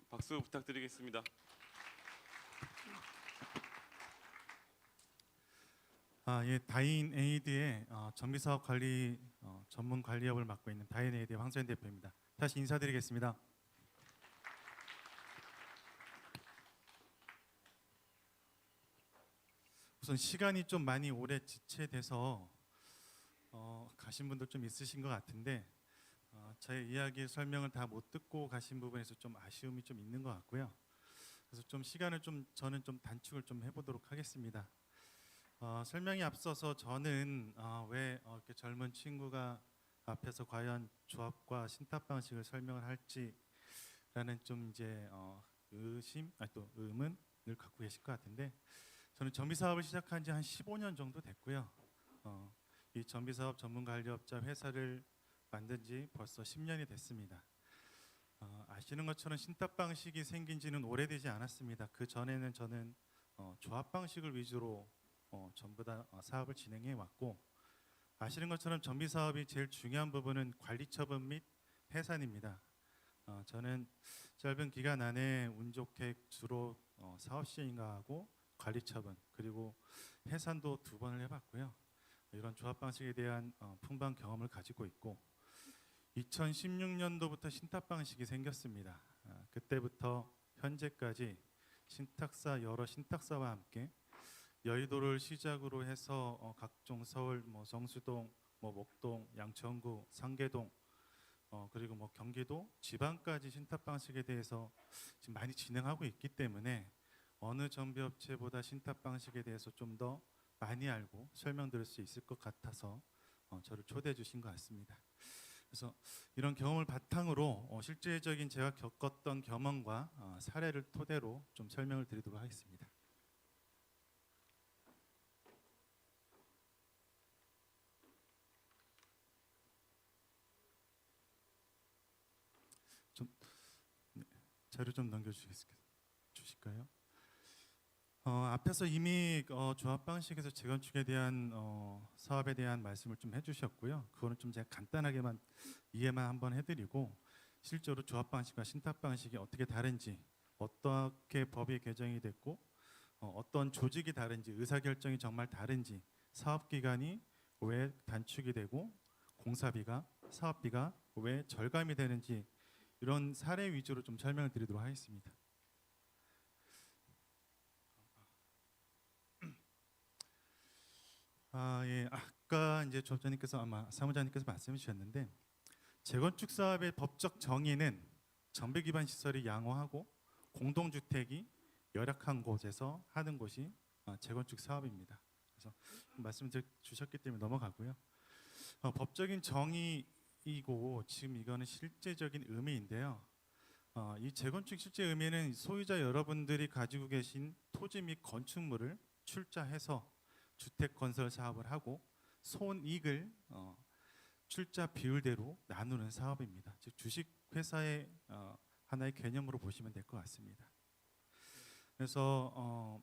박수 부탁드리겠습니다. 다인 에이드의 정비사업 관리 전문 관리업을 맡고 있는 다인 에이드의 황소연 대표입니다. 다시 인사드리겠습니다. 우선 시간이 좀 많이 오래 지체돼서 가신 분들 좀 있으신 것 같은데 저의 이야기 설명을 다 못 듣고 가신 부분에서 좀 아쉬움이 좀 있는 것 같고요. 그래서 좀 시간을 저는 좀 단축을 좀 해보도록 하겠습니다. 설명이 앞서서 저는 왜 이렇게 젊은 친구가 앞에서 과연 조합과 신탁 방식을 설명을 할지라는 좀 이제 또 의문을 갖고 계실 것 같은데, 저는 정비 사업을 시작한 지 한 15년 정도 됐고요. 이 정비 사업 전문 관리업자 회사를 만든 지 벌써 10년이 됐습니다. 아시는 것처럼 신탁 방식이 생긴 지는 오래되지 않았습니다. 그 전에는 저는 조합 방식을 위주로 전부 다 사업을 진행해 왔고, 아시는 것처럼 정비 사업이 제일 중요한 부분은 관리 처분 및 해산입니다. 저는 짧은 기간 안에 운 좋게 주로 사업 시행하고 관리 처분 그리고 해산도 2번을 해봤고요. 이런 조합 방식에 대한 풍부한 경험을 가지고 있고, 2016년도부터 신탁 방식이 생겼습니다. 그때부터 현재까지 여러 신탁사와 함께 여의도를 시작으로 해서 각종 서울, 성수동, 목동, 양천구, 상계동, 그리고 경기도 지방까지 신탁 방식에 대해서 지금 많이 진행하고 있기 때문에 어느 정비업체보다 신탁 방식에 대해서 좀 더 많이 알고 설명드릴 수 있을 것 같아서 저를 초대해 주신 것 같습니다. 그래서 이런 경험을 바탕으로 실제적인 제가 겪었던 경험과 사례를 토대로 좀 설명을 드리도록 하겠습니다. 자료 좀 주실까요? 앞에서 이미 조합 방식에서 재건축에 대한 사업에 대한 말씀을 좀 해주셨고요. 그거는 좀 제가 간단하게만 이해만 한번 해드리고, 실제로 조합 방식과 신탁 방식이 어떻게 다른지, 어떻게 법이 개정이 됐고 어떤 조직이 다른지, 의사결정이 정말 다른지, 사업 기간이 왜 단축이 되고 공사비가, 사업비가 왜 절감이 되는지, 이런 사례 위주로 좀 설명을 드리도록 하겠습니다. 아까 이제 조합장님께서 아마 사무장님께서 말씀해 주셨는데, 재건축 사업의 법적 정의는 정비 기반 시설이 양호하고 공동주택이 열악한 곳에서 하는 곳이 재건축 사업입니다. 그래서 말씀 주셨기 때문에 넘어가고요. 법적인 정의이고 지금 이거는 실제적인 의미인데요. 이 재건축 실제 의미는 소유자 여러분들이 가지고 계신 토지 및 건축물을 출자해서 주택 건설 사업을 하고 손익을 출자 비율대로 나누는 사업입니다. 즉 주식 회사의 하나의 개념으로 보시면 될 것 같습니다. 그래서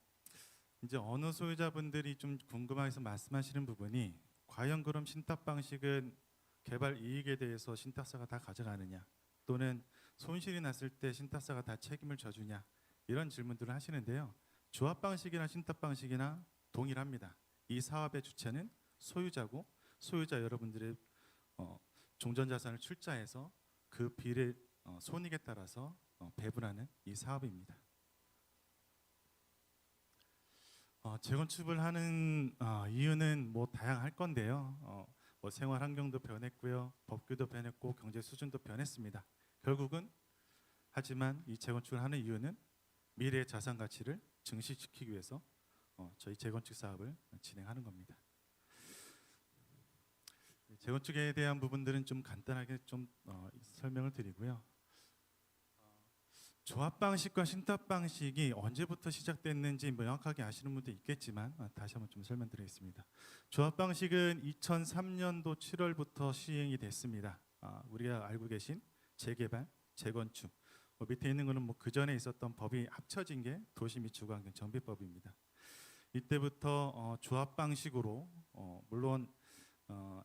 이제 어느 소유자분들이 좀 궁금해서 말씀하시는 부분이, 과연 그럼 신탁 방식은 개발 이익에 대해서 신탁사가 다 가져가느냐, 또는 손실이 났을 때 신탁사가 다 책임을 져주냐, 이런 질문들을 하시는데요. 조합 방식이나 신탁 방식이나 동일합니다. 이 사업의 주체는 소유자고, 소유자 여러분들의 종전자산을 출자해서 그 비례 손익에 따라서 배분하는 이 사업입니다. 재건축을 하는 이유는 다양할 건데요. 생활 환경도 변했고요, 법규도 변했고, 경제 수준도 변했습니다. 결국은 하지만 이 재건축을 하는 이유는 미래의 자산 가치를 증식시키기 위해서 저희 재건축 사업을 진행하는 겁니다. 재건축에 대한 부분들은 좀 간단하게 좀 설명을 드리고요. 조합 방식과 신탁 방식이 언제부터 시작됐는지 명확하게 아시는 분도 있겠지만 다시 한번 좀 설명드리겠습니다. 조합 방식은 2003년도 7월부터 시행이 됐습니다. 우리가 알고 계신 재개발, 재건축, 밑에 있는 거는 그 전에 있었던 법이 합쳐진 게 도시 및 주거환경 정비법입니다. 이때부터 조합 방식으로 물론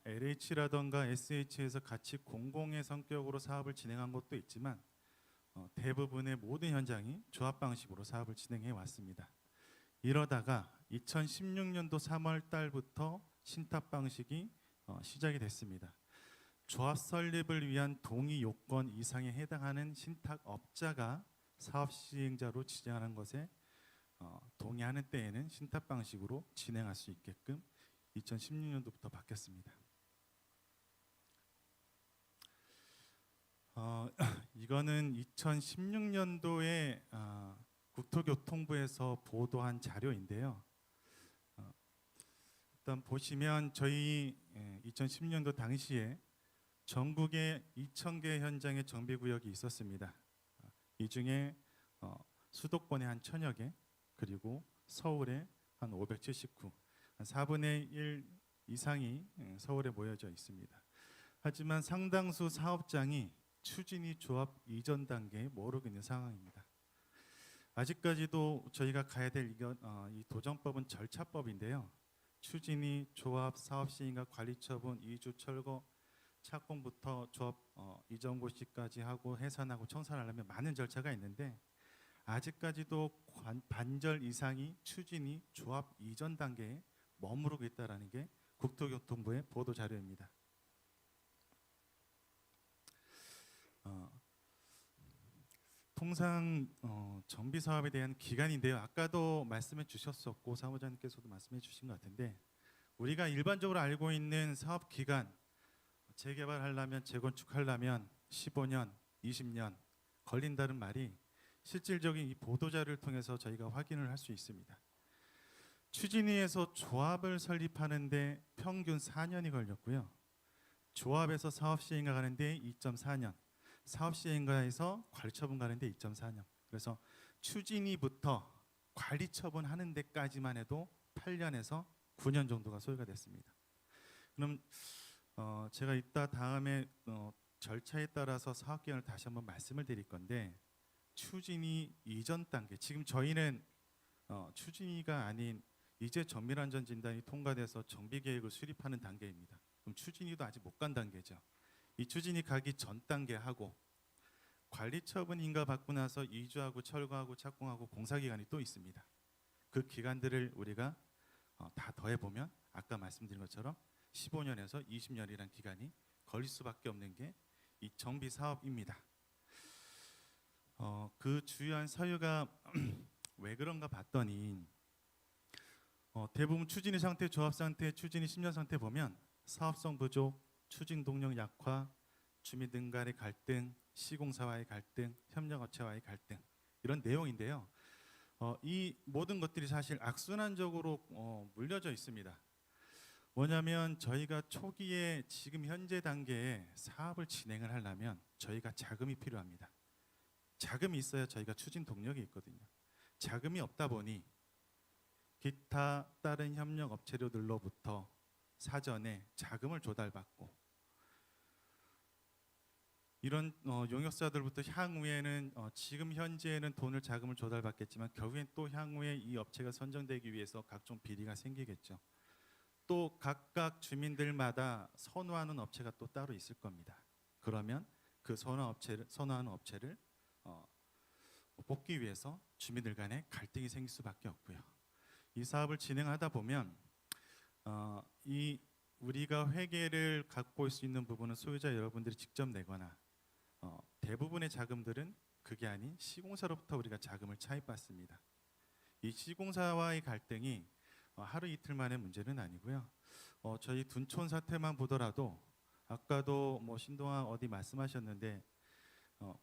LH라던가 SH에서 같이 공공의 성격으로 사업을 진행한 것도 있지만 대부분의 모든 현장이 조합 방식으로 사업을 진행해 왔습니다. 이러다가 2016년도 3월 달부터 신탁 방식이 시작이 됐습니다. 조합 설립을 위한 동의 요건 이상에 해당하는 신탁업자가 사업 시행자로 지정하는 것에 동의하는 때에는 신탁 방식으로 진행할 수 있게끔 2016년도부터 바뀌었습니다. 이거는 2016년도에 국토교통부에서 보도한 자료인데요. 일단 보시면 저희 2010년도 당시에 전국에 2,000개 현장의 정비구역이 있었습니다. 이 중에 수도권에 한 1,000여 개, 그리고 서울에 한 579, 한 4분의 1 이상이 서울에 모여져 있습니다. 하지만 상당수 사업장이 추진위 조합 이전 단계에 머무르고 있는 상황입니다. 아직까지도 저희가 가야 될 이 도정법은 절차법인데요. 추진위 조합 사업 시행과 관리 처분, 이주 철거, 착공부터 조합 이전 고시까지 하고 해산하고 청산하려면 많은 절차가 있는데 아직까지도 반절 이상이 추진위 조합 이전 단계에 머무르고 있다라는 게 국토교통부의 보도 자료입니다. 통상 정비 사업에 대한 기간인데요. 아까도 말씀해 주셨었고 사무장님께서도 말씀해 주신 것 같은데 우리가 일반적으로 알고 있는 사업 기간, 재개발하려면 재건축하려면 15년, 20년 걸린다는 말이 실질적인 이 보도자료를 통해서 저희가 확인을 할 수 있습니다. 추진위에서 조합을 설립하는데 평균 4년이 걸렸고요. 조합에서 사업 시행가 가는데 2.4년, 사업 시행가에서 관리 처분 가는데 2.4년. 그래서 추진위부터 관리 처분 하는 데까지만 해도 8년에서 9년 정도가 소요가 됐습니다. 그럼 제가 이따 다음에 절차에 따라서 사업 기간을 다시 한번 말씀을 드릴 건데 추진위 이전 단계, 지금 저희는 추진위가 아닌 이제 정밀안전 진단이 통과돼서 정비 계획을 수립하는 단계입니다. 그럼 추진위도 아직 못 간 단계죠. 이 추진위 가기 전 단계 하고 관리 처분 인가 받고 나서 이주하고 철거하고 착공하고 공사 기간이 또 있습니다. 그 기간들을 우리가 다 더해 보면 아까 말씀드린 것처럼 15년에서 20년이라는 기간이 걸릴 수밖에 없는 게 이 정비 사업입니다. 그 주요한 사유가 왜 그런가 봤더니 대부분 추진위 상태, 조합 상태, 추진위 10년 상태 보면 사업성 부족, 추진 동력 약화, 주민들 간의 갈등, 시공사와의 갈등, 협력업체와의 갈등 이런 내용인데요. 이 모든 것들이 사실 악순환적으로 물려져 있습니다. 뭐냐면 저희가 초기에 지금 현재 단계에 사업을 진행을 하려면 저희가 자금이 필요합니다. 자금이 있어야 저희가 추진 동력이 있거든요. 자금이 없다 보니 기타 다른 협력 업체들로부터 사전에 자금을 조달받고 이런 용역사들부터 향후에는 지금 현재는 돈을 자금을 조달받겠지만 결국엔 또 향후에 이 업체가 선정되기 위해서 각종 비리가 생기겠죠. 또 각각 주민들마다 선호하는 업체가 또 따로 있을 겁니다. 그러면 그 선호하는 업체를 뽑기 위해서 주민들 간에 갈등이 생길 수밖에 없고요. 이 사업을 진행하다 보면 이 우리가 회계를 갖고 올 수 있는 부분은 소유자 여러분들이 직접 내거나 대부분의 자금들은 그게 아닌 시공사로부터 우리가 자금을 차입받습니다. 이 시공사와의 갈등이 하루 이틀 만의 문제는 아니고요. 저희 둔촌 사태만 보더라도 아까도 신동아 어디 말씀하셨는데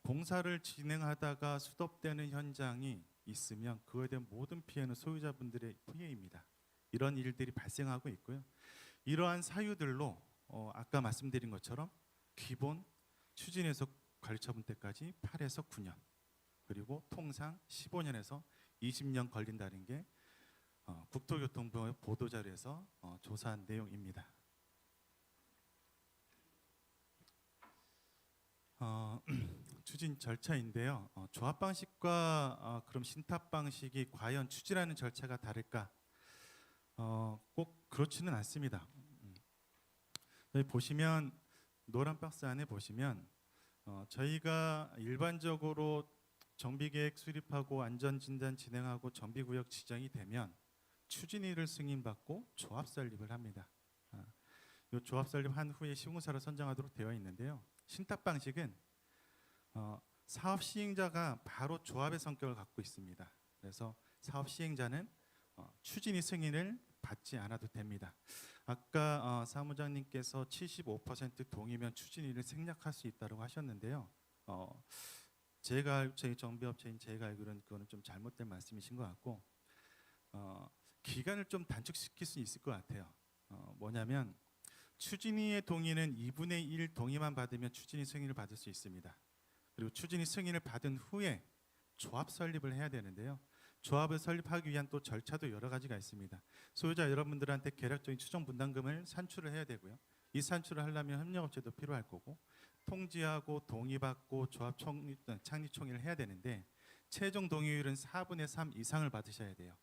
공사를 진행하다가 수dob되는 현장이 있으면 그에 대한 모든 피해는 소유자분들의 피해입니다. 이런 일들이 발생하고 있고요. 이러한 사유들로 아까 말씀드린 것처럼 기본 추진에서 관리처분 때까지 8에서 9년 그리고 통상 15년에서 20년 걸린다는 게 국토교통부의 보도자료에서 조사한 내용입니다. 추진 절차인데요. 조합 방식과 그럼 신탁 방식이 과연 추진하는 절차가 다를까? 꼭 그렇지는 않습니다. 여기 보시면 노란 박스 안에 보시면 저희가 일반적으로 정비계획 수립하고 안전진단 진행하고 정비구역 지정이 되면 추진위를 승인받고 조합 설립을 합니다. 이 조합 설립한 후에 시공사를 선정하도록 되어 있는데요. 신탁 방식은 사업 시행자가 바로 조합의 성격을 갖고 있습니다. 그래서 사업 시행자는 추진위 승인을 받지 않아도 됩니다. 아까 사무장님께서 75% 동의면 추진위를 생략할 수 있다고 하셨는데요. 저희 정비업체인 제가 알기로는 그거는 좀 잘못된 말씀이신 것 같고 기간을 좀 단축시킬 수 있을 것 같아요. 뭐냐면 추진위의 동의는 2분의 1 동의만 받으면 추진위 승인을 받을 수 있습니다. 그리고 추진위 승인을 받은 후에 조합 설립을 해야 되는데요. 조합을 설립하기 위한 또 절차도 여러 가지가 있습니다. 소유자 여러분들한테 계략적인 추정 분담금을 산출을 해야 되고요. 이 산출을 하려면 협력업체도 필요할 거고 통지하고 동의받고 조합 창립 총회를 해야 되는데 최종 동의율은 4분의 3 이상을 받으셔야 돼요.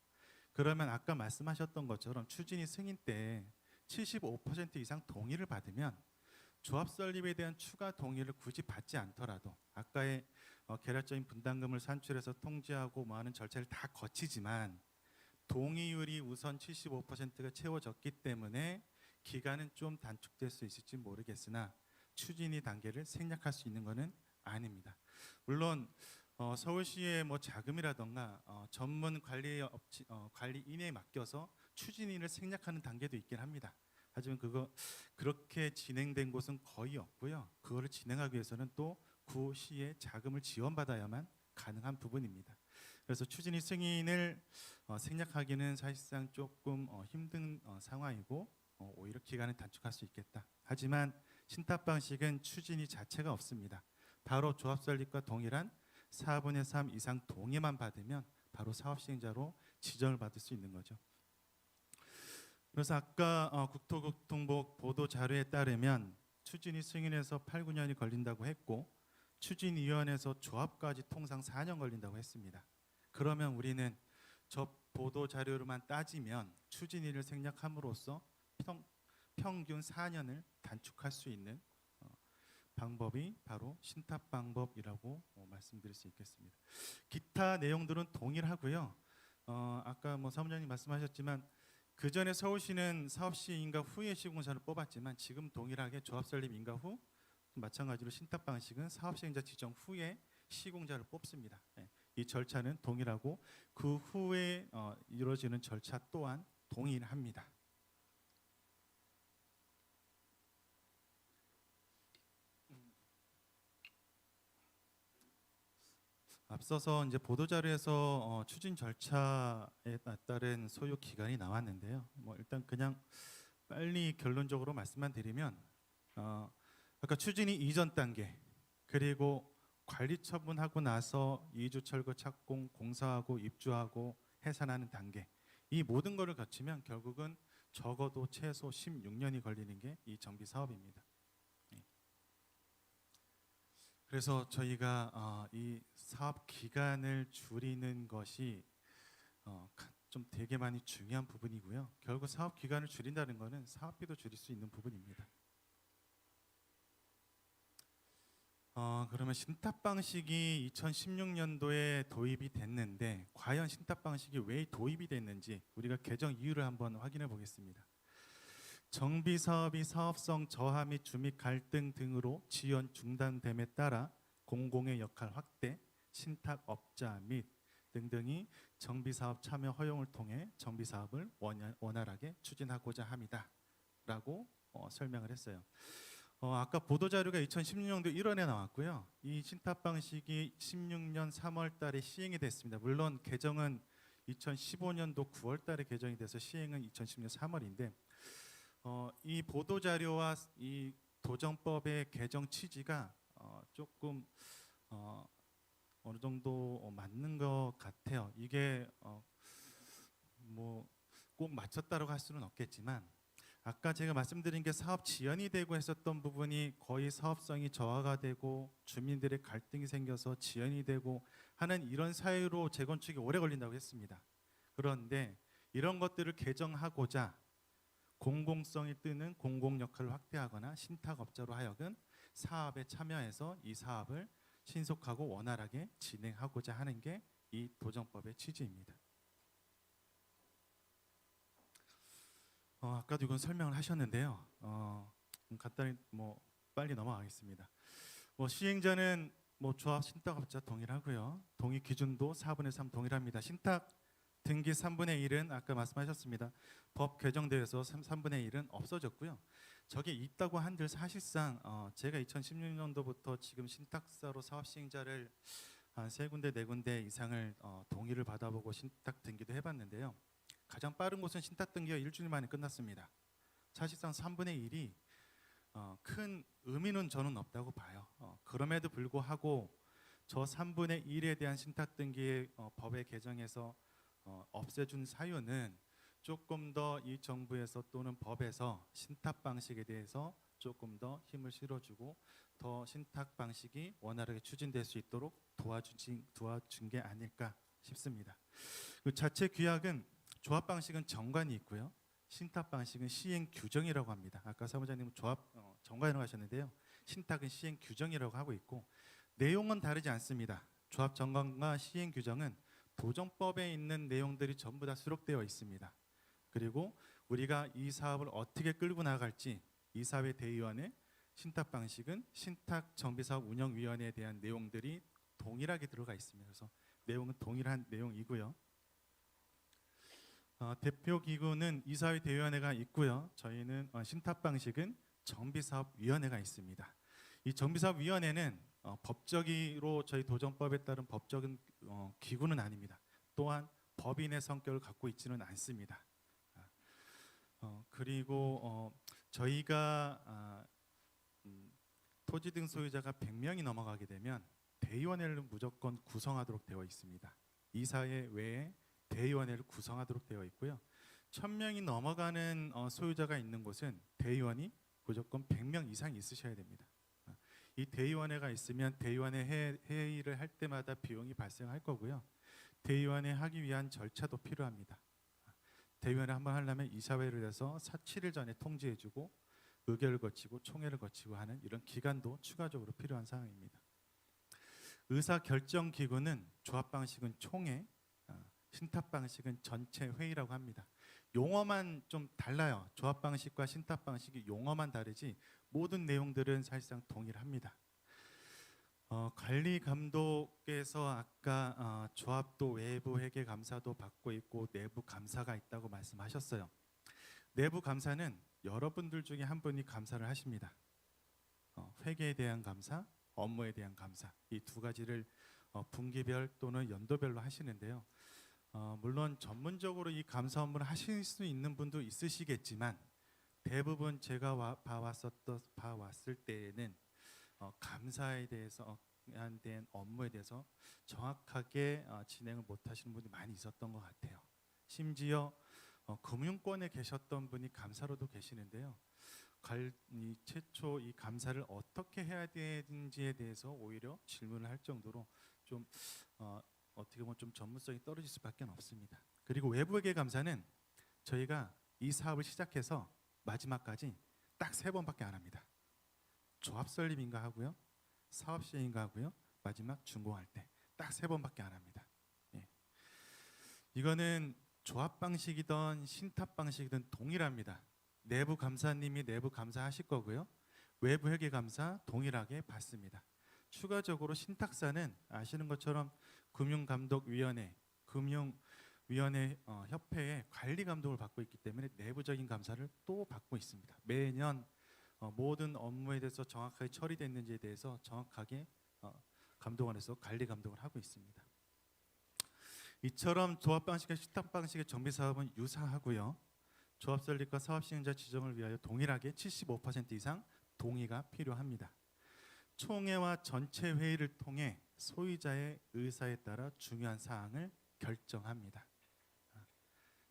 그러면 아까 말씀하셨던 것처럼 추진위 승인 때 75% 이상 동의를 받으면 조합 설립에 대한 추가 동의를 굳이 받지 않더라도 아까의 계략적인 분담금을 산출해서 통지하고 하는 절차를 다 거치지만 동의율이 우선 75%가 채워졌기 때문에 기간은 좀 단축될 수 있을지 모르겠으나 추진위 단계를 생략할 수 있는 것은 아닙니다. 물론 서울시의 자금이라던가 전문 관리인에 맡겨서 추진위를 생략하는 단계도 있긴 합니다. 하지만 그렇게 진행된 곳은 거의 없고요. 그거를 진행하기 위해서는 또 구시의 자금을 지원받아야만 가능한 부분입니다. 그래서 추진위 승인을 생략하기는 사실상 조금 힘든 상황이고 오히려 기간을 단축할 수 있겠다. 하지만 신탁 방식은 추진위 자체가 없습니다. 바로 조합 설립과 동일한 4분의 3 이상 동의만 받으면 바로 사업 시행자로 지정을 받을 수 있는 거죠. 그래서 아까 국토교통부 보도 자료에 따르면 추진위 승인에서 8, 9년이 걸린다고 했고 추진위원회에서 조합까지 통상 4년 걸린다고 했습니다. 그러면 우리는 저 보도 자료로만 따지면 추진위를 생략함으로써 평균 4년을 단축할 수 있는 방법이 바로 신탁 방법이라고 말씀드릴 수 있겠습니다. 기타 내용들은 동일하고요. 아까 사무장님 말씀하셨지만 그 전에 서울시는 사업 시행인가 후에 시공사를 뽑았지만 지금 동일하게 조합 설립 인가 후 마찬가지로 신탁 방식은 사업 시행자 지정 후에 시공자를 뽑습니다. 이 절차는 동일하고 그 후에 이루어지는 절차 또한 동일합니다. 앞서서 이제 보도자료에서 추진 절차에 따른 소요 기간이 나왔는데요. 일단 그냥 빨리 결론적으로 말씀만 드리면 아까 추진이 이전 단계 그리고 관리 처분하고 나서 이주 철거 착공 공사하고 입주하고 해산하는 단계 이 모든 것을 거치면 결국은 적어도 최소 16년이 걸리는 게 이 정비 사업입니다. 그래서 저희가 이 사업 기간을 줄이는 것이 좀 되게 많이 중요한 부분이고요. 결국 사업 기간을 줄인다는 것은 사업비도 줄일 수 있는 부분입니다. 그러면 신탁 방식이 2016년도에 도입이 됐는데 과연 신탁 방식이 왜 도입이 됐는지 우리가 개정 이유를 한번 확인해 보겠습니다. 정비 사업이 사업성 저하 및 주민 갈등 등으로 지연 중단됨에 따라 공공의 역할 확대, 신탁업자 및 등등이 정비 사업 참여 허용을 통해 정비 사업을 원활하게 추진하고자 합니다라고 설명을 했어요. 아까 보도 자료가 2016년도 1월에 나왔고요. 이 신탁 방식이 16년 3월 달에 시행이 됐습니다. 물론 개정은 2015년도 9월 달에 개정이 돼서 시행은 2010년 3월인데 이 보도 자료와 이 도정법의 개정 취지가 조금 어느 정도 맞는 것 같아요. 이게 꼭 맞췄다고 할 수는 없겠지만 아까 제가 말씀드린 게 사업 지연이 되고 했었던 부분이 거의 사업성이 저하가 되고 주민들의 갈등이 생겨서 지연이 되고 하는 이런 사유로 재건축이 오래 걸린다고 했습니다. 그런데 이런 것들을 개정하고자 공공성이 뜨는 공공 역할을 확대하거나 신탁업자로 하여금 사업에 참여해서 이 사업을 신속하고 원활하게 진행하고자 하는 게 이 도정법의 취지입니다. 아까도 이건 설명을 하셨는데요. 간단히 빨리 넘어가겠습니다. 시행자는 조합 신탁업자 동일하고요. 동의 기준도 4분의 3 동일합니다. 신탁 등기 3분의 1은 아까 말씀하셨습니다. 법 개정되어서 3분의 1은 없어졌고요. 저게 있다고 한들 사실상 제가 2016년도부터 지금 신탁사로 사업 시행자를 한 3군데 4군데 이상을 동의를 받아보고 신탁 등기도 해봤는데요. 가장 빠른 곳은 신탁 등기가 일주일 만에 끝났습니다. 사실상 3분의 1이 큰 의미는 저는 없다고 봐요. 그럼에도 불구하고 저 3분의 1에 대한 신탁 등기의 법의 개정에서 없애준 사유는 조금 더 이 정부에서 또는 법에서 신탁 방식에 대해서 조금 더 힘을 실어주고 더 신탁 방식이 원활하게 추진될 수 있도록 도와준 게 아닐까 싶습니다. 그 자체 규약은 조합 방식은 정관이 있고요. 신탁 방식은 시행 규정이라고 합니다. 아까 사무장님은 조합 정관이라고 하셨는데요. 신탁은 시행 규정이라고 하고 있고 내용은 다르지 않습니다. 조합 정관과 시행 규정은 도정법에 있는 내용들이 전부 다 수록되어 있습니다. 그리고 우리가 이 사업을 어떻게 끌고 나갈지 이 사업의 대의원의 신탁 방식은 신탁정비사업운영위원회에 대한 내용들이 동일하게 들어가 있습니다. 그래서 내용은 동일한 내용이고요. 대표기구는 이사회 대의원회가 있고요. 저희는 신탁 방식은 정비사업위원회가 있습니다. 이 정비사업위원회는 법적으로 저희 도정법에 따른 법적인 기구는 아닙니다. 또한 법인의 성격을 갖고 있지는 않습니다. 그리고 저희가 토지 등 소유자가 100명이 넘어가게 되면 대의원회를 무조건 구성하도록 되어 있습니다. 이사회 외에 대의원회를 구성하도록 되어 있고요. 1000명이 넘어가는 소유자가 있는 곳은 대의원이 무조건 100명 이상 있으셔야 됩니다. 이 대의원회가 있으면 대의원회 회의를 할 때마다 비용이 발생할 거고요. 대의원회 하기 위한 절차도 필요합니다. 대의원회 한번 하려면 이사회를 해서 7일 전에 통지해주고 의결을 거치고 총회를 거치고 하는 이런 기간도 추가적으로 필요한 사항입니다. 의사결정기구는 조합 방식은 총회, 신탁 방식은 전체 회의라고 합니다. 용어만 좀 달라요. 조합 방식과 신탁 방식이 용어만 다르지 모든 내용들은 사실상 동일합니다. 관리 감독에서 아까 조합도 외부 회계 감사도 받고 있고 내부 감사가 있다고 말씀하셨어요. 내부 감사는 여러분들 중에 한 분이 감사를 하십니다. 회계에 대한 감사, 업무에 대한 감사 이 두 가지를 분기별 또는 연도별로 하시는데요. 물론 전문적으로 이 감사 업무를 하실 수 있는 분도 있으시겠지만 대부분 제가 봐왔을 때에는 감사에 대해서 된 업무에 대해서 정확하게 진행을 못 하시는 분이 많이 있었던 것 같아요. 심지어 금융권에 계셨던 분이 감사로도 계시는데요. 최초 이 감사를 어떻게 해야 되는지에 대해서 오히려 질문을 할 정도로 좀 어떻게 보면 좀 전문성이 떨어질 수밖에 없습니다. 그리고 외부회계 감사는 저희가 이 사업을 시작해서 마지막까지 딱 3번밖에 안 합니다. 조합 설립인가 하고요, 사업 시행인가 하고요, 마지막 준공할 때 딱 3번밖에 안 합니다. 예. 이거는 조합 방식이든 신탁 방식이든 동일합니다. 내부 감사님이 내부 감사하실 거고요, 외부 회계 감사 동일하게 받습니다. 추가적으로 신탁사는 아시는 것처럼 금융감독위원회, 금융위원회 협회의 관리 감독을 받고 있기 때문에 내부적인 감사를 또 받고 있습니다. 매년 모든 업무에 대해서 정확하게 처리됐는지에 대해서 정확하게 감독원에서 관리 감독을 하고 있습니다. 이처럼 조합 방식과 신탁 방식의 정비 사업은 유사하고요. 조합 설립과 사업 시행자 지정을 위하여 동일하게 75% 이상 동의가 필요합니다. 총회와 전체 회의를 통해 소유자의 의사에 따라 중요한 사항을 결정합니다.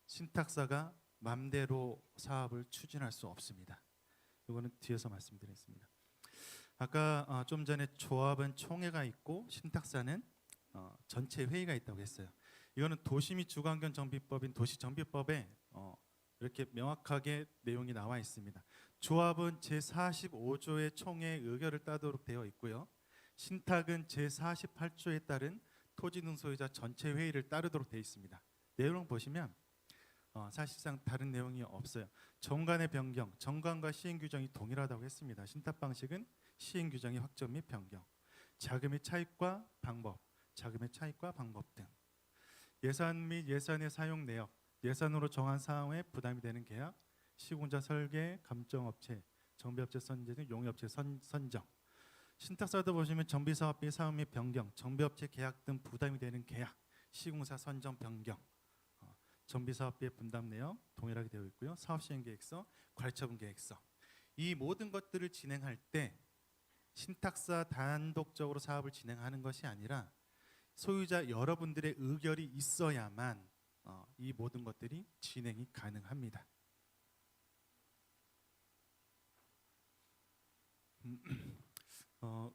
신탁사가 맘대로 사업을 추진할 수 없습니다. 이거는 뒤에서 말씀드리겠습니다. 아까 좀 전에 조합은 총회가 있고 신탁사는 전체 회의가 있다고 했어요. 이거는 도시 및 주거환경정비법인 도시정비법에 이렇게 명확하게 내용이 나와 있습니다. 조합은 제45조의 총회 의결을 따르도록 되어 있고요. 신탁은 제48조에 따른 토지등 소유자 전체 회의를 따르도록 되어 있습니다. 내용 보시면 사실상 다른 내용이 없어요. 정관의 변경, 정관과 시행 규정이 동일하다고 했습니다. 신탁 방식은 시행 규정의 확정 및 변경, 자금의 차입과 방법, 자금의 차입과 방법 등, 예산 및 예산의 사용 내역, 예산으로 정한 사항에 부담이 되는 계약, 시공자 설계, 감정업체, 정비업체 선제 등 용역업체 선정. 신탁사도 보시면 정비사업비 사업 및 변경, 정비업체 계약 등 부담이 되는 계약, 시공사 선정 변경, 정비사업비의 분담 내역 동일하게 되어 있고요. 사업시행계획서, 관리처분계획서, 이 모든 것들을 진행할 때 신탁사 단독적으로 사업을 진행하는 것이 아니라 소유자 여러분들의 의결이 있어야만 이 모든 것들이 진행이 가능합니다.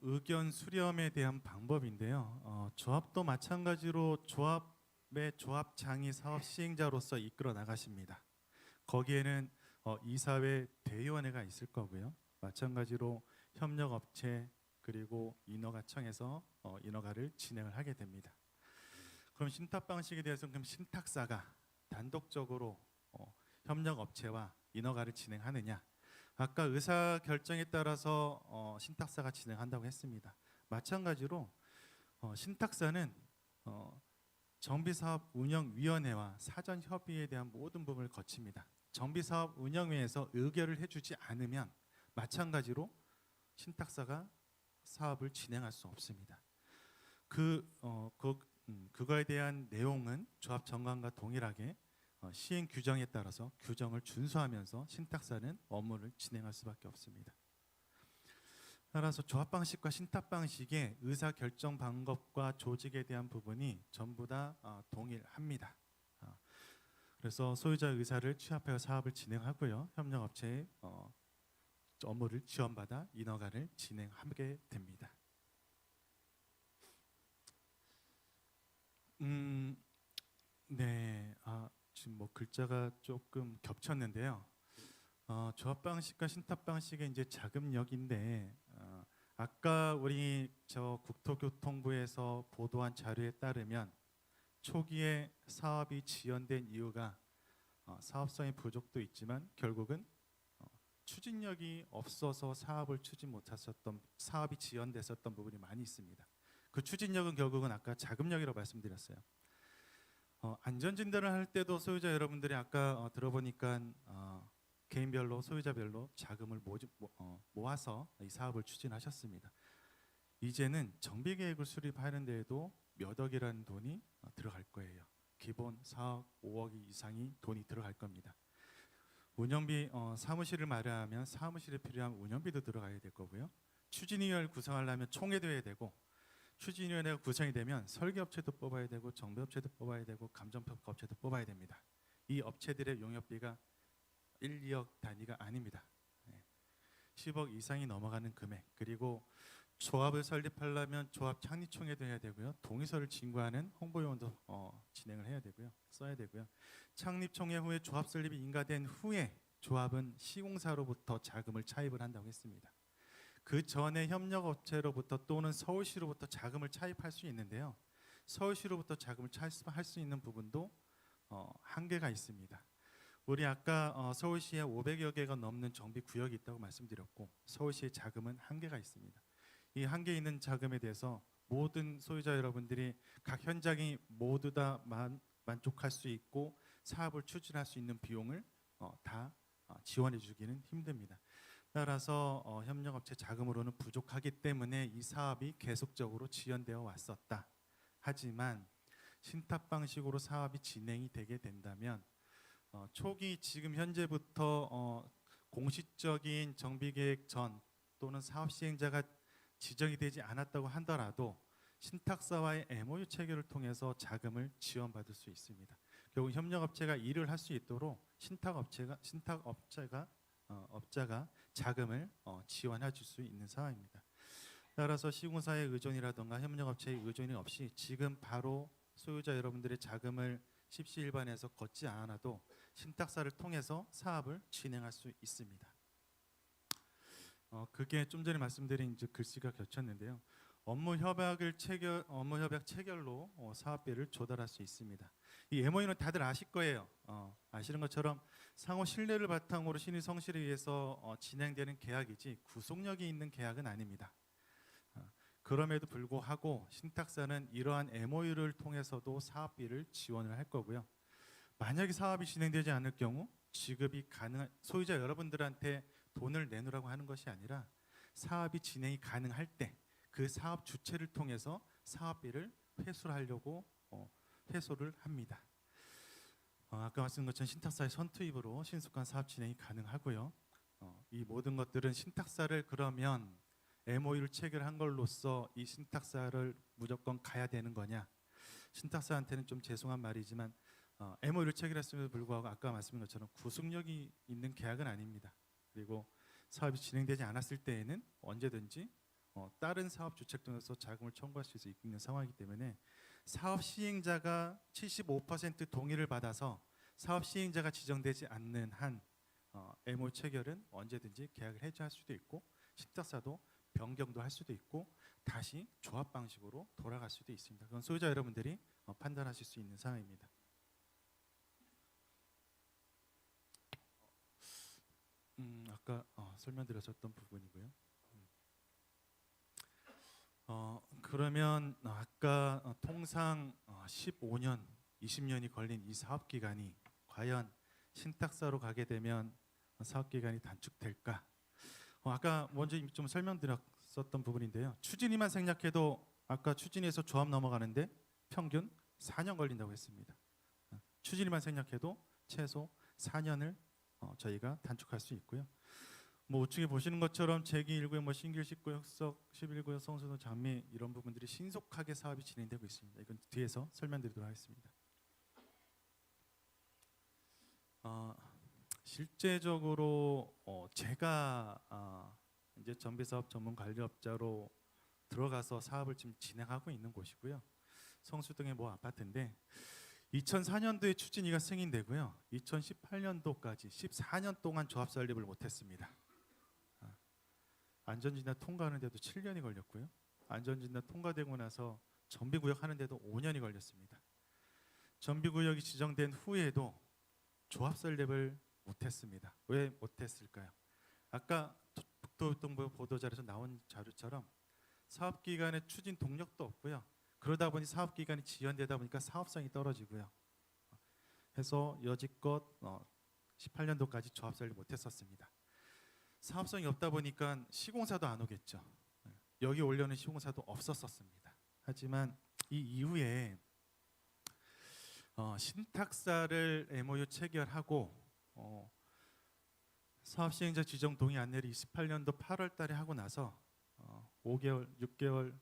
의견 수렴에 대한 방법인데요. 조합도 마찬가지로 조합의 조합장이 사업 시행자로서 이끌어 나가십니다. 거기에는 이사회 대의원회가 있을 거고요. 마찬가지로 협력업체 그리고 인허가청에서 인허가를 진행을 하게 됩니다. 그럼 신탁 방식에 대해서는 그럼 신탁사가 단독적으로 협력업체와 인허가를 진행하느냐? 아까 의사 결정에 따라서 신탁사가 진행한다고 했습니다. 마찬가지로 신탁사는 정비사업 운영위원회와 사전 협의에 대한 모든 부분을 거칩니다. 정비사업 운영위에서 의결을 해주지 않으면 마찬가지로 신탁사가 사업을 진행할 수 없습니다. 그거에 대한 내용은 조합 정관과 동일하게 시행 규정에 따라서 규정을 준수하면서 신탁사는 업무를 진행할 수밖에 없습니다. 따라서 조합 방식과 신탁 방식의 의사 결정 방법과 조직에 대한 부분이 전부 다 동일합니다. 그래서 소유자 의사를 취합하여 사업을 진행하고요. 협력업체의 업무를 지원받아 인허가를 진행하게 됩니다. 네, 지금 뭐 글자가 조금 겹쳤는데요. 조합 방식과 신탁 방식의 이제 자금력인데 아까 우리 국토교통부에서 보도한 자료에 따르면 초기에 사업이 지연된 이유가 사업성의 부족도 있지만 결국은 추진력이 없어서 사업을 추진 못했었던, 사업이 지연됐었던 부분이 많이 있습니다. 그 추진력은 결국은 아까 자금력이라고 말씀드렸어요. 안전진단을 할 때도 소유자 여러분들이 아까 들어보니까 개인별로 소유자별로 자금을 모아서 이 사업을 추진하셨습니다. 이제는 정비계획을 수립하는 데에도 몇 억이라는 돈이 들어갈 거예요. 기본 사업 5억 이상이 돈이 들어갈 겁니다. 운영비, 사무실을 마련하면 사무실에 필요한 운영비도 들어가야 될 거고요. 추진위원회를 구성하려면 총회도 해야 되고, 추진위원회가 구성이 되면 설계업체도 뽑아야 되고 정비업체도 뽑아야 되고 감정평가업체도 뽑아야 됩니다. 이 업체들의 용역비가 1, 2억 단위가 아닙니다. 10억 이상이 넘어가는 금액, 그리고 조합을 설립하려면 조합 창립총회도 해야 되고요. 동의서를 진구하는 홍보요원도 진행을 해야 되고요. 써야 되고요. 창립총회 후에 조합 설립이 인가된 후에 조합은 시공사로부터 자금을 차입을 한다고 했습니다. 그 전에 협력업체로부터 또는 서울시로부터 자금을 차입할 수 있는데요. 서울시로부터 자금을 차입할 수 있는 부분도 한계가 있습니다. 우리 아까 서울시에 500여 개가 넘는 정비 구역이 있다고 말씀드렸고 서울시의 자금은 한계가 있습니다. 이 한계 있는 자금에 대해서 모든 소유자 여러분들이 각 현장이 모두 다 만족할 수 있고 사업을 추진할 수 있는 비용을 다 지원해 주기는 힘듭니다. 따라서 협력업체 자금으로는 부족하기 때문에 이 사업이 계속적으로 지연되어 왔었다. 하지만 신탁 방식으로 사업이 진행이 되게 된다면 초기 지금 현재부터 공식적인 정비계획 전 또는 사업 시행자가 지정이 되지 않았다고 하더라도 신탁사와의 MOU 체결을 통해서 자금을 지원받을 수 있습니다. 결국 협력업체가 일을 할 수 있도록 신탁업자가 자금을 지원해 줄 수 있는 상황입니다. 따라서 시공사의 의존이라든가 협력업체의 의존이 없이 지금 바로 소유자 여러분들의 자금을 십시일반해서 걷지 않아도 신탁사를 통해서 사업을 진행할 수 있습니다. 그게 좀 전에 말씀드린 이제 글씨가 겹쳤는데요. 업무 협약 체결로 사업비를 조달할 수 있습니다. 이 MOU는 다들 아실 거예요. 아시는 것처럼 상호 신뢰를 바탕으로 신의 성실에 의해서 진행되는 계약이지 구속력이 있는 계약은 아닙니다. 그럼에도 불구하고 신탁사는 이러한 MOU를 통해서도 사업비를 지원을 할 거고요. 만약에 사업이 진행되지 않을 경우 지급이 가능한 소유자 여러분들한테 돈을 내놓으라고 하는 것이 아니라 사업이 진행이 가능할 때 그 사업 주체를 통해서 사업비를 회수를 하려고 회수를 합니다. 아까 말씀드린 것처럼 신탁사의 선투입으로 신속한 사업 진행이 가능하고요. 이 모든 것들은 신탁사를 그러면 MOU를 체결한 걸로써 이 신탁사를 무조건 가야 되는 거냐? 신탁사한테는 좀 죄송한 말이지만 MOU를 체결했음에도 불구하고 아까 말씀드린 것처럼 구속력이 있는 계약은 아닙니다. 그리고 사업이 진행되지 않았을 때에는 언제든지 다른 사업 주체 통해서 자금을 청구할 수 있는 상황이기 때문에 사업 시행자가 75% 동의를 받아서 사업 시행자가 지정되지 않는 한 MOU 체결은 언제든지 계약을 해지할 수도 있고 신탁사도 변경도 할 수도 있고 다시 조합 방식으로 돌아갈 수도 있습니다. 그건 소유자 여러분들이 판단하실 수 있는 상황입니다. 아까 설명드렸었던 부분이고요. 그러면 아까 통상 15년, 20년이 걸린 이 사업 기간이 과연 신탁사로 가게 되면 사업 기간이 단축될까? 아까 먼저 이미 좀 설명드렸었던 부분인데요. 추진위만 생략해도 아까 추진위에서 조합 넘어가는데 평균 4년 걸린다고 했습니다. 추진위만 생략해도 최소 4년을 저희가 단축할 수 있고요. 뭐 우측에 보시는 것처럼 제기 1구역, 뭐 신길 19역, 석 11구역, 성수도 장미 이런 부분들이 신속하게 사업이 진행되고 있습니다. 이건 뒤에서 설명드리도록 하겠습니다. 실제적으로 제가 이제 정비사업 전문 관리업자로 들어가서 사업을 지금 진행하고 있는 곳이고요. 성수동의 모 아파트인데 2004년도에 추진위가 승인되고요. 2018년도까지 14년 동안 조합 설립을 못했습니다. 안전진단 통과하는데도 7년이 걸렸고요. 안전진단 통과되고 나서 정비구역 하는데도 5년이 걸렸습니다. 정비구역이 지정된 후에도 조합 설립을 못했습니다. 왜 못했을까요? 아까 북도교통부 보도자료에서 나온 자료처럼 사업기간에 추진 동력도 없고요. 그러다 보니 사업기간이 지연되다 보니까 사업성이 떨어지고요. 해서 여지껏 18년도까지 조합 설립 못했었습니다. 사업성이 없다 보니까 시공사도 안 오겠죠. 여기 오려는 시공사도 없었습니다. 하지만 이 이후에 신탁사를 MOU 체결하고 사업 시행자 지정 동의 안내를 28년도 8월 달에 하고 나서 6개월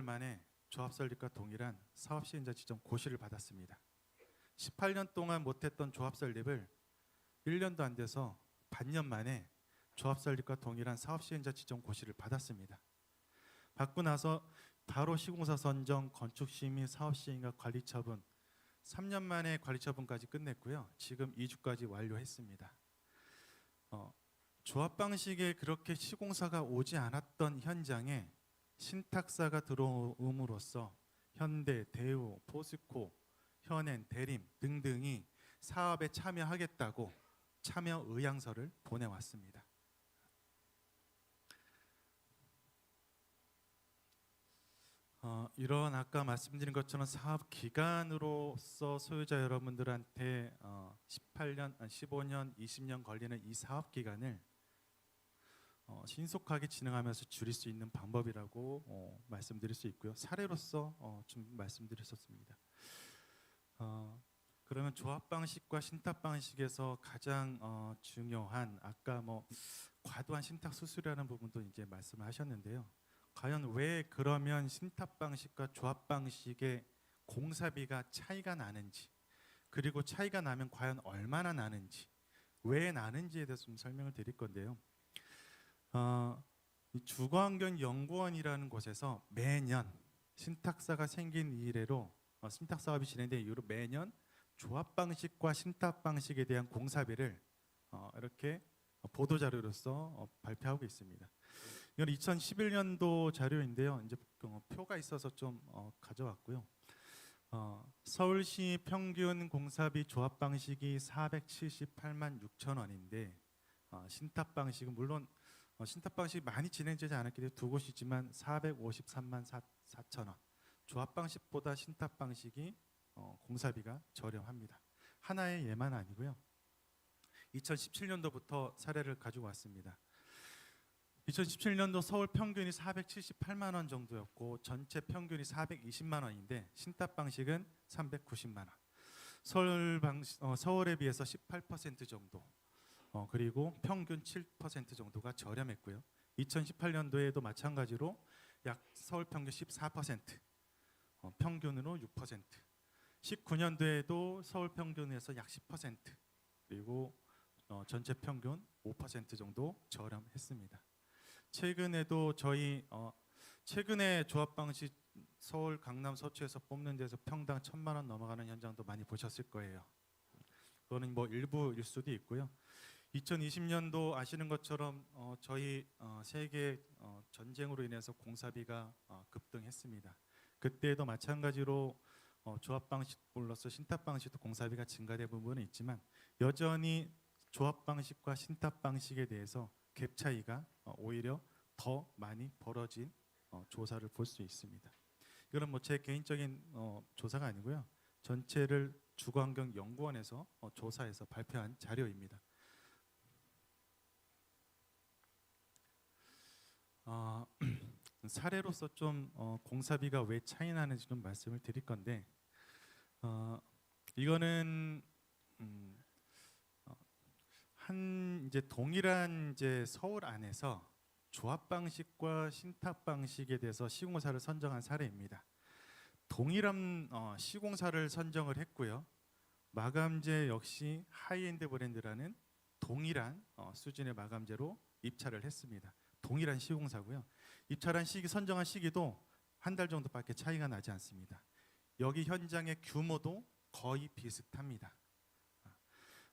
만에 조합 설립과 동일한 사업 시행자 지정 고시를 받았습니다. 18년 동안 못했던 조합 설립을 1년도 안 돼서 반년 만에 조합 설립과 동일한 사업 시행자 지정 고시를 받았습니다. 받고 나서 바로 시공사 선정, 건축 심의, 사업 시행과 관리 처분 3년 만에 관리 처분까지 끝냈고요. 지금 2주까지 완료했습니다. 조합 방식에 그렇게 시공사가 오지 않았던 현장에 신탁사가 들어옴으로써 현대, 대우, 포스코, 현엔, 대림 등등이 사업에 참여하겠다고 참여 의향서를 보내왔습니다. 이런 아까 말씀드린 것처럼 사업 기간으로서 소유자 여러분들한테 18년, 15년, 20년 걸리는 이 사업 기간을 신속하게 진행하면서 줄일 수 있는 방법이라고 말씀드릴 수 있고요. 사례로서 좀 말씀드렸었습니다. 그러면 조합 방식과 신탁 방식에서 가장 중요한 아까 뭐 과도한 신탁 수수료라는 부분도 이제 말씀하셨는데요. 과연 왜 그러면 신탁 방식과 조합 방식의 공사비가 차이가 나는지, 그리고 차이가 나면 과연 얼마나 나는지, 왜 나는지에 대해서 좀 설명을 드릴 건데요. 주거환경연구원이라는 곳에서 매년 신탁사가 생긴 이래로 신탁 사업이 진행된 이후로 매년 조합 방식과 신탁 방식에 대한 공사비를 이렇게 보도 자료로서 발표하고 있습니다. 이건 2011년도 자료인데요. 이제 표가 있어서 좀 가져왔고요. 서울시 평균 공사비 조합 방식이 478만 6천 원인데 신탁 방식은 물론 신탁 방식이 많이 진행되지 않았기 때문에 두 곳이지만 453만 4천 원. 조합 방식보다 신탁 방식이 공사비가 저렴합니다. 하나의 예만 아니고요. 2017년도부터 사례를 가지고 왔습니다. 2017년도 서울 평균이 478만 원 정도였고 전체 평균이 420만 원인데 신탁 방식은 390만 원. 서울에 비해서 18% 정도 그리고 평균 7% 정도가 저렴했고요. 2018년도에도 마찬가지로 약 서울 평균 14%, 평균으로 6%, 19년도에도 서울 평균에서 약 10% 그리고 전체 평균 5% 정도 저렴했습니다. 최근에도 최근에 조합 방식 서울 강남 서초에서 뽑는 데서 평당 1,000만 원 넘어가는 현장도 많이 보셨을 거예요. 그거는 뭐 일부일 수도 있고요. 2020년도 아시는 것처럼 저희 세계 전쟁으로 인해서 공사비가 급등했습니다. 그때도 마찬가지로 조합 방식 플러스 신탁 방식도 공사비가 증가된 부분은 있지만 여전히 조합 방식과 신탁 방식에 대해서 갭 차이가 오히려 더 많이 벌어진 조사를 볼 수 있습니다. 이거는 뭐 제 개인적인 조사가 아니고요. 전체를 주거환경연구원에서 조사해서 발표한 자료입니다. 사례로서 좀 공사비가 왜 차이 나는지 좀 말씀을 드릴 건데 이거는 이제 동일한 이제 서울 안에서 조합 방식과 신탁 방식에 대해서 시공사를 선정한 사례입니다. 동일한 시공사를 선정을 했고요. 마감재 역시 하이엔드 브랜드라는 동일한 수준의 마감재로 입찰을 했습니다. 동일한 시공사고요. 입찰한 시기 선정한 시기도 한 달 정도밖에 차이가 나지 않습니다. 여기 현장의 규모도 거의 비슷합니다.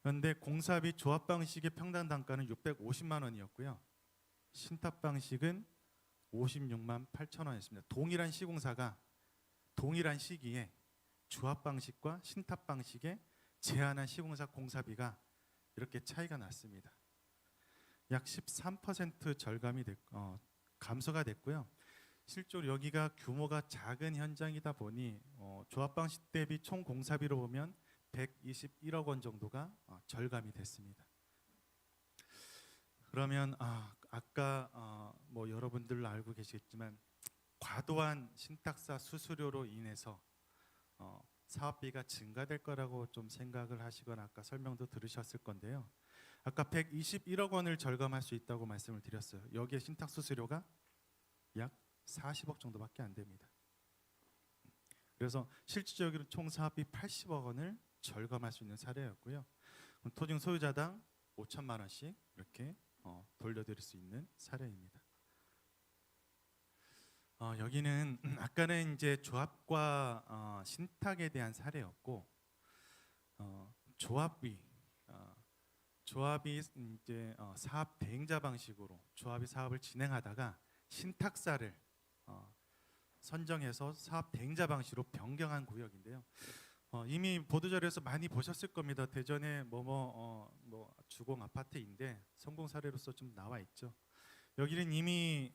그런데 공사비 조합 방식의 평당 단가는 650만 원이었고요. 신탁 방식은 56만 8천 원이었습니다. 동일한 시공사가 동일한 시기에 조합 방식과 신탁 방식에 제한한 시공사 공사비가 이렇게 차이가 났습니다. 약 13% 감소가 됐고요. 실제로 여기가 규모가 작은 현장이다 보니 조합 방식 대비 총 공사비로 보면 121억 원 정도가 절감이 됐습니다. 그러면 아까 뭐 여러분들 알고 계시겠지만 과도한 신탁사 수수료로 인해서 사업비가 증가될 거라고 좀 생각을 하시거나 아까 설명도 들으셨을 건데요. 아까 121억 원을 절감할 수 있다고 말씀을 드렸어요. 여기에 신탁 수수료가 약 40억 정도밖에 안 됩니다. 그래서 실질적으로 총 사업비 80억 원을 절감할 수 있는 사례였고요. 토지 소유자당 5천만 원씩 이렇게 돌려드릴 수 있는 사례입니다. 여기는 아까는 이제 조합과 신탁에 대한 사례였고 조합이 이제 사업 대행자 방식으로 조합이 사업을 진행하다가 신탁사를 선정해서 사업 대행자 방식으로 변경한 구역인데요. 이미 보도자료에서 많이 보셨을 겁니다. 대전에 뭐 주공 아파트인데 성공 사례로서 좀 나와 있죠. 여기는 이미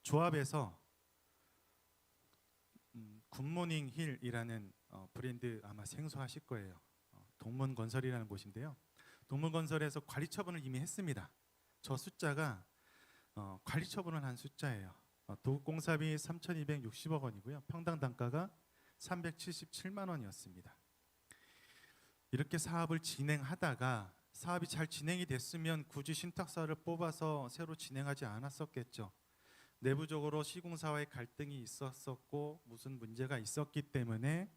조합에서 굿모닝 힐이라는 브랜드 아마 생소하실 거예요. 동문건설이라는 곳인데요. 동문건설에서 관리 처분을 이미 했습니다. 저 숫자가 관리 처분을 한 숫자예요. 도급공사비 3,260억 원이고요. 평당 단가가 377만 원이었습니다. 이렇게 사업을 진행하다가 사업이 잘 진행이 됐으면 굳이 신탁사를 뽑아서 새로 진행하지 않았었겠죠. 내부적으로 시공사와의 갈등이 있었었고 무슨 문제가 있었기 때문에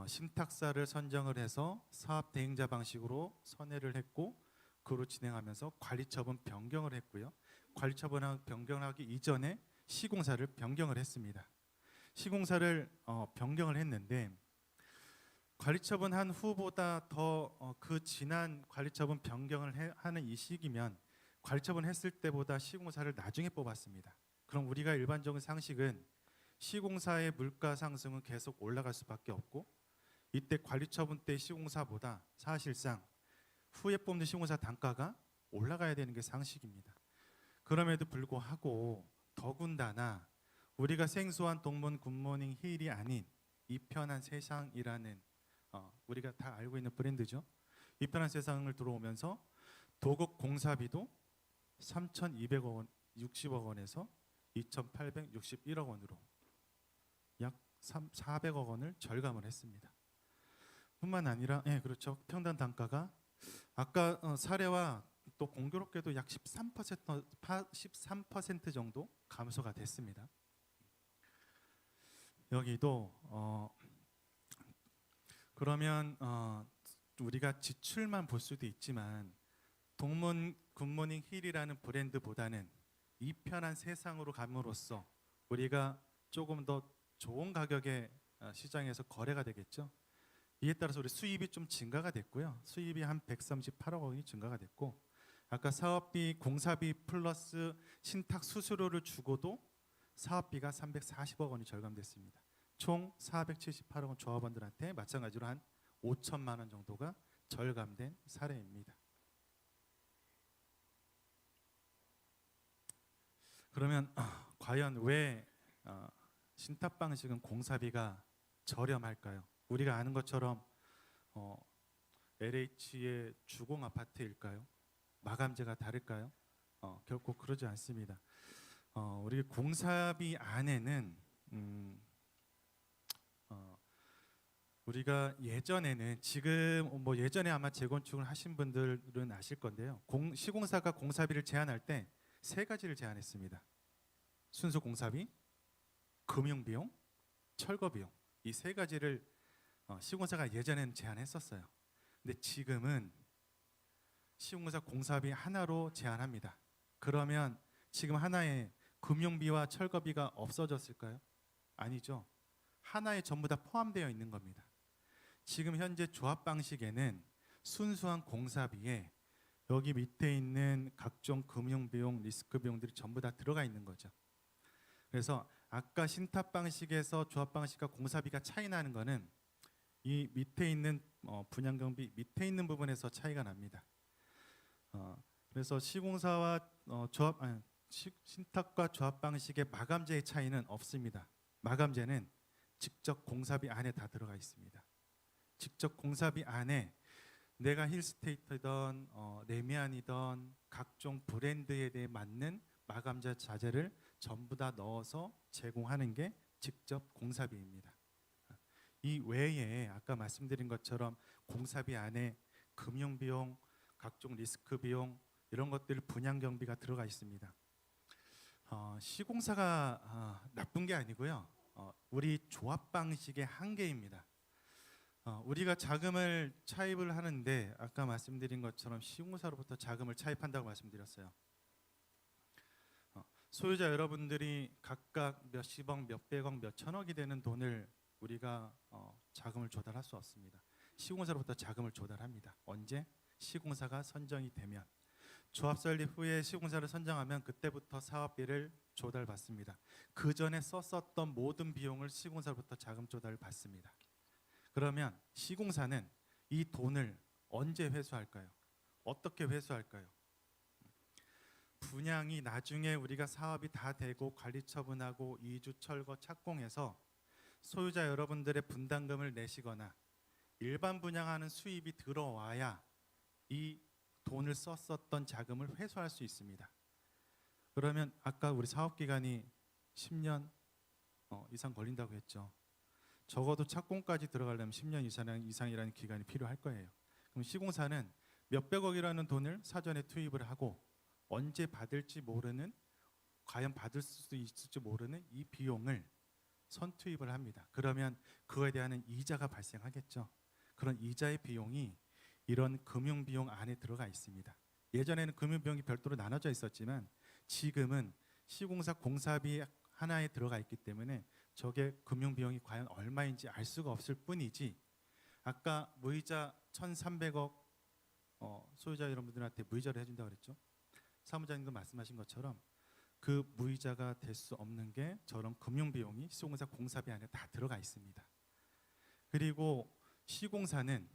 신탁사를 선정을 해서 사업 대행자 방식으로 선회를 했고 그로 진행하면서 관리처분 변경을 했고요. 관리처분 변경하기 이전에 시공사를 변경을 했습니다. 시공사를 변경을 했는데 관리처분 한 후보다 더 그 지난 관리처분 변경을 하는 이 시기면 관리처분 했을 때보다 시공사를 나중에 뽑았습니다. 그럼 우리가 일반적인 상식은 시공사의 물가 상승은 계속 올라갈 수밖에 없고, 이때 관리처분 때 시공사보다 사실상 후에 뽑는 시공사 단가가 올라가야 되는 게 상식입니다. 그럼에도 불구하고 더군다나 우리가 생소한 동문 굿모닝 힐이 아닌 이편한 세상이라는 우리가 다 알고 있는 브랜드죠. 이편한 세상을 들어오면서 도급 공사비도 3,200억 원, 60억 원에서 2,861억 원으로 약 400억 원을 절감을 했습니다. 뿐만 아니라 그렇죠. 평당 단가가 아까 사례와 또 공교롭게도 약 13% 정도 감소가 됐습니다. 여기도 그러면 우리가 지출만 볼 수도 있지만 동문 굿모닝 힐이라는 브랜드보다는 이 편한 세상으로 감으로써 우리가 조금 더 좋은 가격에 시장에서 거래가 되겠죠. 이에 따라서 우리 수입이 좀 증가가 됐고요. 수입이 한 138억 원이 증가가 됐고, 아까 사업비, 공사비 플러스 신탁 수수료를 주고도 사업비가 340억 원이 절감됐습니다. 총 478억 원 조합원들한테 마찬가지로 한 5천만 원 정도가 절감된 사례입니다. 그러면 과연 왜 신탁 방식은 공사비가 저렴할까요? 우리가 아는 것처럼 LH의 주공 아파트일까요? 마감재가 다를까요? 결코 그러지 않습니다. 우리 공사비 안에는 우리가 예전에는 지금 예전에 아마 재건축을 하신 분들은 아실 건데요. 시공사가 공사비를 제한할 때 세 가지를 제한했습니다. 순수 공사비, 금융비용, 철거비용, 이 세 가지를 시공사가 예전에는 제한했었어요. 근데 지금은 시공사 공사비 하나로 제한합니다. 그러면 지금 하나의 금융비와 철거비가 없어졌을까요? 아니죠. 하나에 전부 다 포함되어 있는 겁니다. 지금 현재 조합 방식에는 순수한 공사비에 여기 밑에 있는 각종 금융비용, 리스크 비용들이 전부 다 들어가 있는 거죠. 그래서 아까 신탁 방식에서 조합 방식과 공사비가 차이 나는 거는 이 밑에 있는 분양경비 밑에 있는 부분에서 차이가 납니다. 그래서 시공사와 신탁과 조합 방식의 마감재의 차이는 없습니다. 마감재는 직접 공사비 안에 다 들어가 있습니다. 직접 공사비 안에 내가 힐스테이트든 레미안이든 각종 브랜드에 대해 맞는 마감재 자재를 전부 다 넣어서 제공하는 게 직접 공사비입니다. 이 외에 아까 말씀드린 것처럼 공사비 안에 금융비용, 각종 리스크 비용 이런 것들 분양 경비가 들어가 있습니다. 시공사가 나쁜 게 아니고요. 우리 조합 방식의 한계입니다. 우리가 자금을 차입을 하는데 아까 말씀드린 것처럼 시공사로부터 자금을 차입한다고 말씀드렸어요. 소유자 여러분들이 각각 몇십억, 몇백억, 몇천억이 되는 돈을 우리가 자금을 조달할 수 없습니다. 시공사로부터 자금을 조달합니다. 언제? 시공사가 선정이 되면. 조합 설립 후에 시공사를 선정하면 그때부터 사업비를 조달받습니다. 그 전에 썼었던 모든 비용을 시공사로부터 자금 조달을 받습니다. 그러면 시공사는 이 돈을 언제 회수할까요? 어떻게 회수할까요? 분양이 나중에 우리가 사업이 다 되고 관리 처분하고 이주 철거 착공해서 소유자 여러분들의 분담금을 내시거나 일반 분양하는 수입이 들어와야 이 돈을 썼었던 자금을 회수할 수 있습니다. 그러면 아까 우리 사업 기간이 10년 이상 걸린다고 했죠. 적어도 착공까지 들어가려면 10년 이상이라는 기간이 필요할 거예요. 그럼 시공사는 몇백억이라는 돈을 사전에 투입을 하고 언제 받을지 모르는, 과연 받을 수 있을지 모르는 이 비용을 선투입을 합니다. 그러면 그거에 대한 이자가 발생하겠죠. 그런 이자의 비용이 이런 금융비용 안에 들어가 있습니다. 예전에는 금융비용이 별도로 나눠져 있었지만 지금은 시공사 공사비 하나에 들어가 있기 때문에 저게 금융비용이 과연 얼마인지 알 수가 없을 뿐이지, 아까 무이자 1,300억 소유자 여러분들한테 무이자를 해준다고 그랬죠. 사무장님도 말씀하신 것처럼 그 무이자가 될 수 없는 게 저런 금융 비용이 시공사 공사비 안에 다 들어가 있습니다. 그리고 시공사는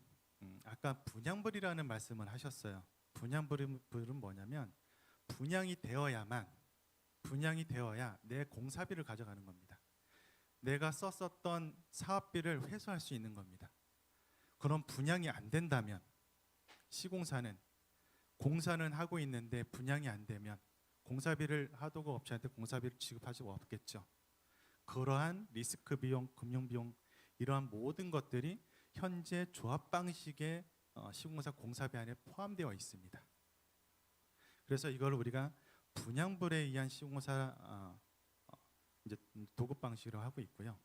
아까 분양불이라는 말씀을 하셨어요. 분양불은 뭐냐면 분양이 되어야 내 공사비를 가져가는 겁니다. 내가 썼었던 사업비를 회수할 수 있는 겁니다. 그럼 분양이 안 된다면 시공사는 공사는 하고 있는데 분양이 안 되면 공사비를 하도급 업체한테 공사비를 지급할 수가 없겠죠. 그러한 리스크 비용, 금융 비용 이러한 모든 것들이 현재 조합 방식의 시공사 공사비 안에 포함되어 있습니다. 그래서 이걸 우리가 분양불에 의한 시공사 이제 도급 방식으로 하고 있고요.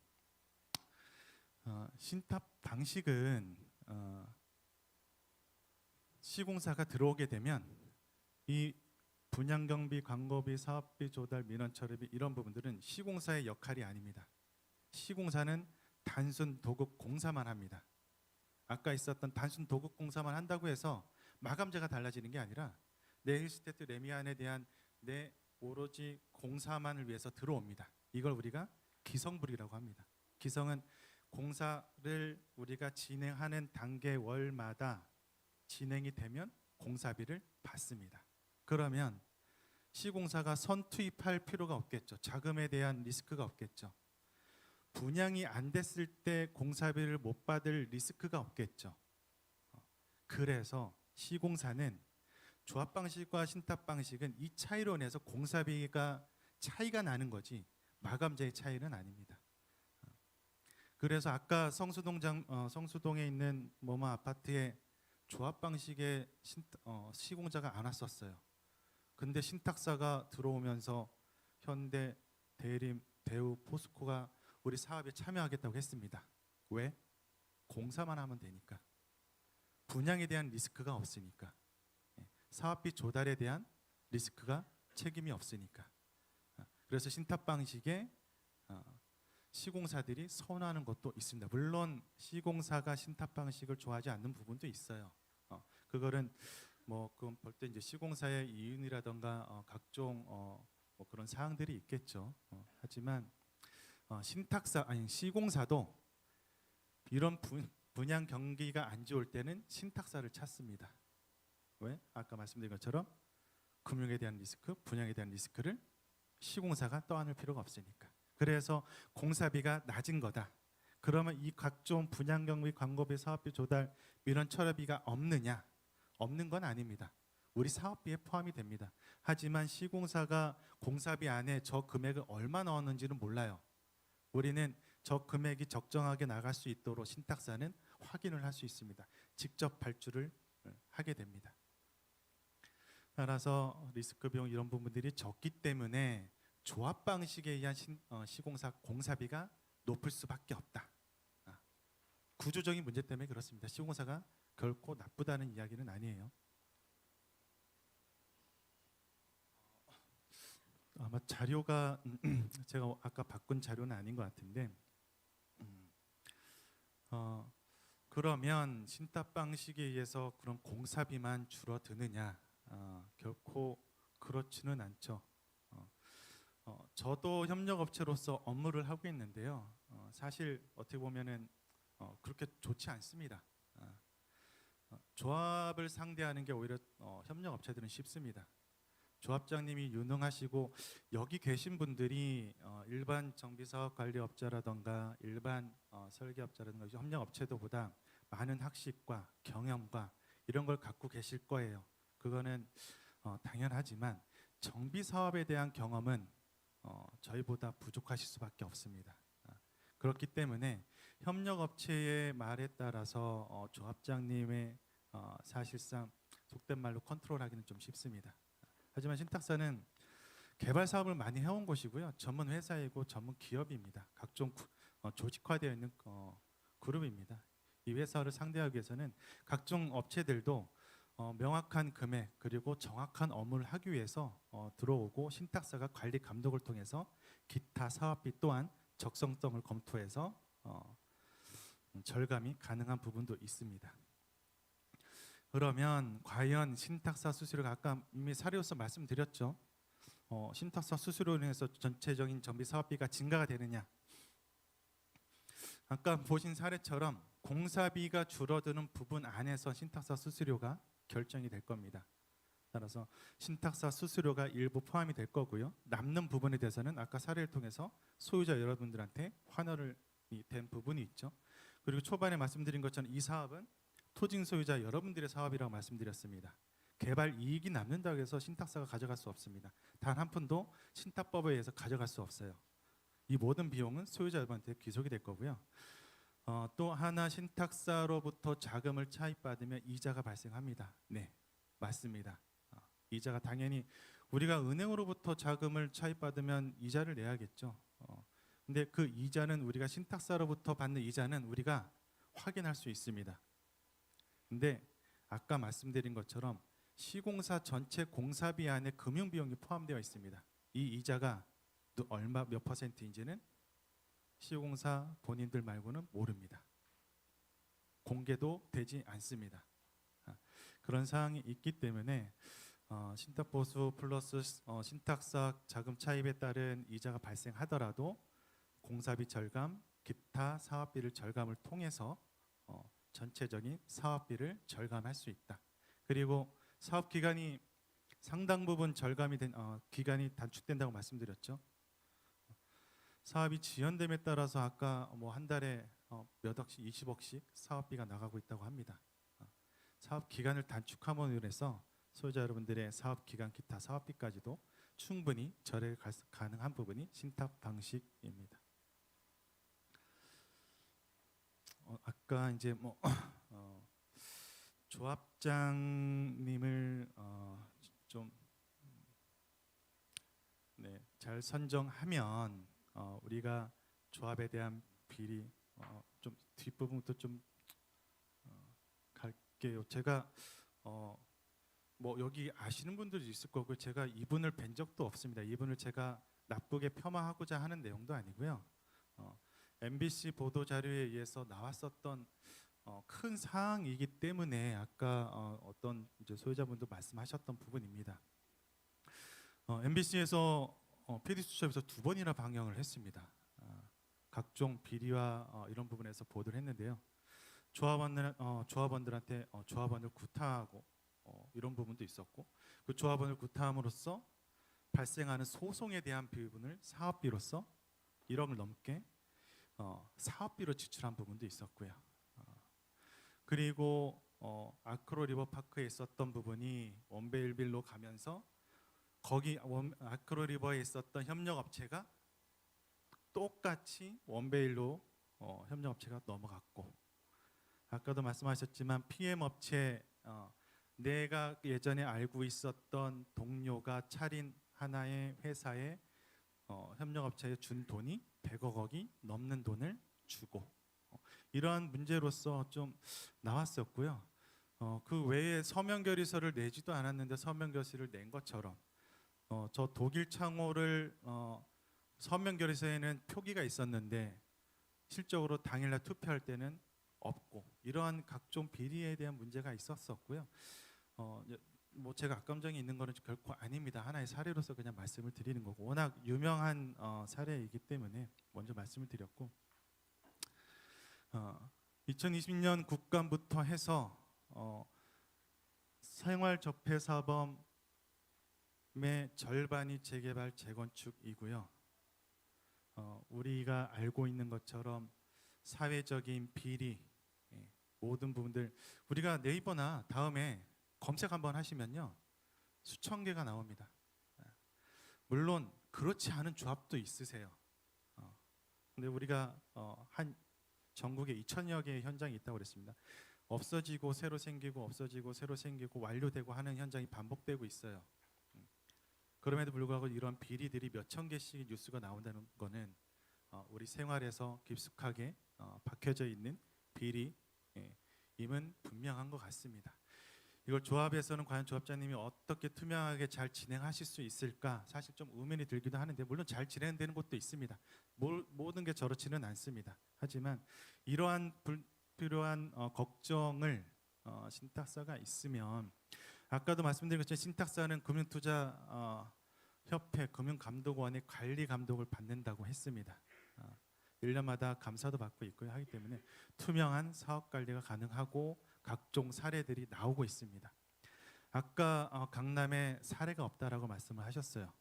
신탁 방식은 시공사가 들어오게 되면 이 분양경비, 광고비, 사업비 조달, 민원 처리비 이런 부분들은 시공사의 역할이 아닙니다. 시공사는 단순 도급 공사만 합니다. 아까 있었던 단순 도급 공사만 한다고 해서 마감재가 달라지는 게 아니라 내 힐스테이트 레미안에 대한 내 오로지 공사만을 위해서 들어옵니다. 이걸 우리가 기성불이라고 합니다. 기성은 공사를 우리가 진행하는 단계월마다 진행이 되면 공사비를 받습니다. 그러면 시공사가 선투입할 필요가 없겠죠. 자금에 대한 리스크가 없겠죠. 분양이 안 됐을 때 공사비를 못 받을 리스크가 없겠죠. 그래서 시공사는 조합 방식과 신탁 방식은 이 차이로 인해서 공사비가 차이가 나는 거지 마감재의 차이는 아닙니다. 그래서 아까 성수동에 있는 뭐뭐 아파트에 조합 방식의 시공자가 안 왔었어요. 근데 신탁사가 들어오면서 현대, 대림, 대우, 포스코가 우리 사업에 참여하겠다고 했습니다. 왜? 공사만 하면 되니까. 분양에 대한 리스크가 없으니까. 사업비 조달에 대한 리스크가 책임이 없으니까. 그래서 신탁 방식의 시공사들이 선호하는 것도 있습니다. 물론 시공사가 신탁 방식을 좋아하지 않는 부분도 있어요. 그거는 뭐 그건 볼 때 이제 시공사의 이윤이라던가 각종 뭐 그런 사항들이 있겠죠. 하지만 시공사도 이런 분양 경기가 안 좋을 때는 신탁사를 찾습니다. 왜? 아까 말씀드린 것처럼 금융에 대한 리스크, 분양에 대한 리스크를 시공사가 떠안을 필요가 없으니까. 그래서 공사비가 낮은 거다. 그러면 이 각종 분양 경비, 광고비, 사업비 조달, 민원 처리비가 없느냐? 없는 건 아닙니다. 우리 사업비에 포함이 됩니다. 하지만 시공사가 공사비 안에 저 금액을 얼마 넣었는지는 몰라요. 우리는 저 금액이 적정하게 나갈 수 있도록 신탁사는 확인을 할 수 있습니다. 직접 발주를 하게 됩니다. 따라서 리스크 비용 이런 부분들이 적기 때문에 조합 방식에 의한 시공사 공사비가 높을 수밖에 없다. 구조적인 문제 때문에 그렇습니다. 시공사가 결코 나쁘다는 이야기는 아니에요. 아마 자료가 제가 아까 바꾼 자료는 아닌 것 같은데 그러면 신탁 방식에 의해서 그런 공사비만 줄어드느냐? 결코 그렇지는 않죠. 저도 협력업체로서 업무를 하고 있는데요. 사실 어떻게 보면은 그렇게 좋지 않습니다. 조합을 상대하는 게 오히려 협력업체들은 쉽습니다. 조합장님이 유능하시고 여기 계신 분들이 일반 정비사업관리업자라던가 일반 설계업자라든가 협력업체도보다 많은 학식과 경험과 이런 걸 갖고 계실 거예요. 그거는 당연하지만 정비사업에 대한 경험은 저희보다 부족하실 수밖에 없습니다. 그렇기 때문에 협력업체의 말에 따라서 조합장님의 사실상 속된 말로 컨트롤하기는 좀 쉽습니다. 하지만 신탁사는 개발 사업을 많이 해온 곳이고요. 전문 회사이고 전문 기업입니다. 각종 조직화되어 있는 그룹입니다. 이 회사를 상대하기 위해서는 각종 업체들도 명확한 금액 그리고 정확한 업무를 하기 위해서 들어오고 신탁사가 관리 감독을 통해서 기타 사업비 또한 적성성을 검토해서 절감이 가능한 부분도 있습니다. 그러면 과연 신탁사 수수료가 아까 이미 사례로서 말씀드렸죠. 신탁사 수수료로 인해서 전체적인 정비 사업비가 증가가 되느냐? 아까 보신 사례처럼 공사비가 줄어드는 부분 안에서 신탁사 수수료가 결정이 될 겁니다. 따라서 신탁사 수수료가 일부 포함이 될 거고요. 남는 부분에 대해서는 아까 사례를 통해서 소유자 여러분들한테 환원이 된 부분이 있죠. 그리고 초반에 말씀드린 것처럼 이 사업은 토지 소유자 여러분들의 사업이라고 말씀드렸습니다. 개발 이익이 남는다고 해서 신탁사가 가져갈 수 없습니다. 단 한 푼도 신탁법에 의해서 가져갈 수 없어요. 이 모든 비용은 소유자 여러분한테 귀속이 될 거고요. 또 하나 신탁사로부터 자금을 차입받으면 이자가 발생합니다. 네, 맞습니다. 이자가 당연히 우리가 은행으로부터 자금을 차입받으면 이자를 내야겠죠. 근데 그 이자는 우리가 신탁사로부터 받는 이자는 우리가 확인할 수 있습니다. 근데 아까 말씀드린 것처럼 시공사 전체 공사비 안에 금융비용이 포함되어 있습니다. 이 이자가 얼마 몇 퍼센트인지는 시공사 본인들 말고는 모릅니다. 공개도 되지 않습니다. 그런 사항이 있기 때문에 신탁보수 플러스 신탁사 자금 차입에 따른 이자가 발생하더라도 공사비 절감, 기타 사업비를 절감을 통해서 전체적인 사업비를 절감할 수 있다. 그리고 사업 기간이 상당 부분 절감이 된 기간이 단축된다고 말씀드렸죠. 사업이 지연됨에 따라서 아까 뭐 한 달에 몇 억씩 20억씩 사업비가 나가고 있다고 합니다. 사업 기간을 단축함으로 해서 소유자 여러분들의 사업 기간 기타 사업비까지도 충분히 절약 가능한 부분이 신탁 방식입니다. 아까 이제 뭐 조합장님을 좀 잘 선정하면 우리가 조합에 대한 비리 좀 뒷부분부터 좀 갈게요. 제가 뭐 여기 아시는 분들이 있을 거고 제가 이분을 뵌 적도 없습니다. 이분을 제가 나쁘게 폄하하고자 하는 내용도 아니고요. MBC 보도 자료에 의해서 나왔었던 큰 사항이기 때문에 아까 어떤 이제 소유자분도 말씀하셨던 부분입니다. MBC에서 PD수첩에서 2번이나 방영을 했습니다. 각종 비리와 이런 부분에서 보도를 했는데요. 조합원들한테 조합원을 구타하고 이런 부분도 있었고 그 조합원을 구타함으로써 발생하는 소송에 대한 부분을 사업비로서 1억을 넘게 사업비로 지출한 부분도 있었고요. 그리고 아크로 리버파크에 있었던 부분이 원베일빌로 가면서 거기 아크로 리버에 있었던 협력업체가 똑같이 원베일로 협력업체가 넘어갔고 아까도 말씀하셨지만 PM 업체 내가 예전에 알고 있었던 동료가 차린 하나의 회사에 협력업체에 준 돈이 100억이 넘는 돈을 주고 이러한 문제로서 좀 나왔었고요. 그 외에 서면 결의서를 내지도 않았는데 서면 결의서를 낸 것처럼 저 독일 창호를 서면 결의서에는 표기가 있었는데 실적으로 당일날 투표할 때는 없고 이러한 각종 비리에 대한 문제가 있었었고요. 뭐 제가 악감정이 있는 거는 결코 아닙니다. 하나의 사례로서 그냥 말씀을 드리는 거고 워낙 유명한 사례이기 때문에 먼저 말씀을 드렸고 2020년 국감부터 해서 생활접해사범의 절반이 재개발 재건축이고요. 우리가 알고 있는 것처럼 사회적인 비리 모든 부분들 우리가 네이버나 다음에 검색 한번 하시면요 수천 개가 나옵니다. 물론 그렇지 않은 조합도 있으세요. 근데 우리가 한 전국에 2,000여 개의 현장이 있다고 그랬습니다. 없어지고 새로 생기고 없어지고 새로 생기고 완료되고 하는 현장이 반복되고 있어요. 그럼에도 불구하고 이런 비리들이 몇천 개씩 뉴스가 나온다는 거는 우리 생활에서 깊숙하게 박혀져 있는 비리임은 분명한 것 같습니다. 이걸 조합에서는 과연 조합장님이 어떻게 투명하게 잘 진행하실 수 있을까 사실 좀 의문이 들기도 하는데 물론 잘 진행되는 곳도 있습니다. 모든 게 저렇지는 않습니다. 하지만 이러한 불필요한 걱정을 신탁사가 있으면 아까도 말씀드린 것처럼 신탁사는 금융투자 협회 금융감독원의 관리 감독을 받는다고 했습니다. 1년마다 감사도 받고 있고요. 하기 때문에 투명한 사업 관리가 가능하고 각종 사례들이 나오고 있습니다. 아까 강남에 사례가 없다라고 말씀을 하셨어요.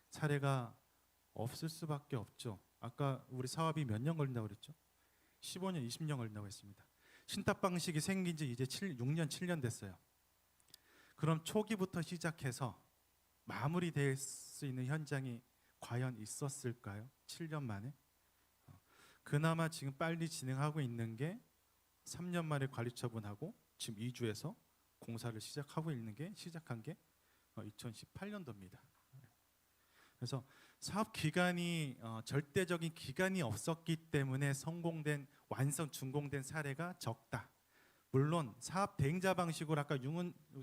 사례가 없을 수밖에 없죠. 아까 우리 사업이 몇 년 걸린다고 그랬죠? 15년, 20년 걸린다고 했습니다. 신탁 방식이 생긴 지 이제 6년, 7년 됐어요. 그럼 초기부터 시작해서 마무리될 수 있는 현장이 과연 있었을까요? 7년 만에? 그나마 지금 빨리 진행하고 있는 게 3년 만에 관리 처분하고 지금 2주에서 공사를 시작한 게 2018년도입니다. 그래서 사업 기간이 절대적인 기간이 없었기 때문에 성공된 완성 준공된 사례가 적다. 물론 사업 대행자 방식으로 아까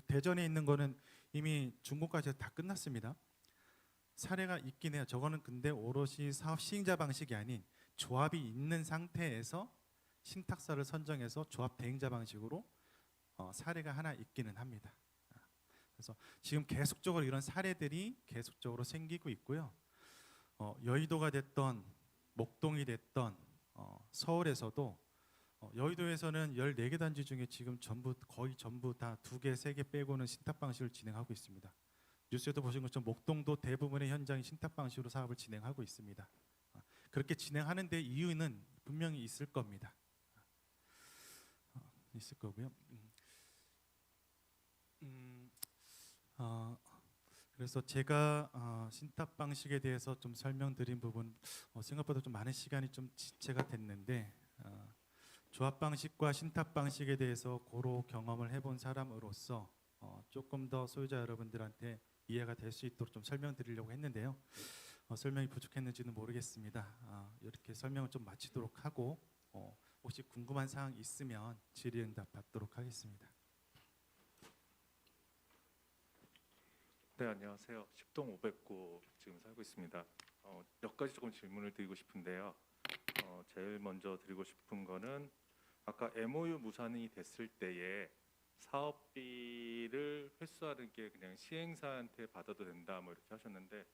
대전에 있는 거는 이미 준공까지 다 끝났습니다. 사례가 있긴 해요. 저거는 근데 오롯이 사업 시행자 방식이 아닌 조합이 있는 상태에서 신탁사를 선정해서 조합 대행자 방식으로 사례가 하나 있기는 합니다. 그래서 지금 계속적으로 이런 사례들이 계속적으로 생기고 있고요. 여의도가 됐던 목동이 됐던 서울에서도 여의도에서는 14개 단지 중에 지금 거의 전부 다 2개, 3개 빼고는 신탁 방식을 진행하고 있습니다. 뉴스에도 보신 것처럼 목동도 대부분의 현장이 신탁 방식으로 사업을 진행하고 있습니다. 그렇게 진행하는 데 이유는 분명히 있을 겁니다. 있을 거고요. 그래서 제가 신탁 방식에 대해서 좀 설명드린 부분 생각보다 좀 많은 시간이 좀 지체가 됐는데 조합 방식과 신탁 방식에 대해서 고루 경험을 해본 사람으로서 조금 더 소유자 여러분들한테 이해가 될 수 있도록 좀 설명드리려고 했는데요. 설명이 부족했는지는 모르겠습니다. 이렇게 설명을 좀 마치도록 하고 혹시 궁금한 사항 있으면 질의응답 받도록 하겠습니다. 네, 안녕하세요. 10동 509 지금 살고 있습니다. 몇 가지 조금 질문을 드리고 싶은데요. 제일 먼저 드리고 싶은 거는 아까 MOU 무산이 됐을 때에 사업비를 회수하는 게 그냥 시행사한테 받아도 된다 뭐 이렇게 하셨는데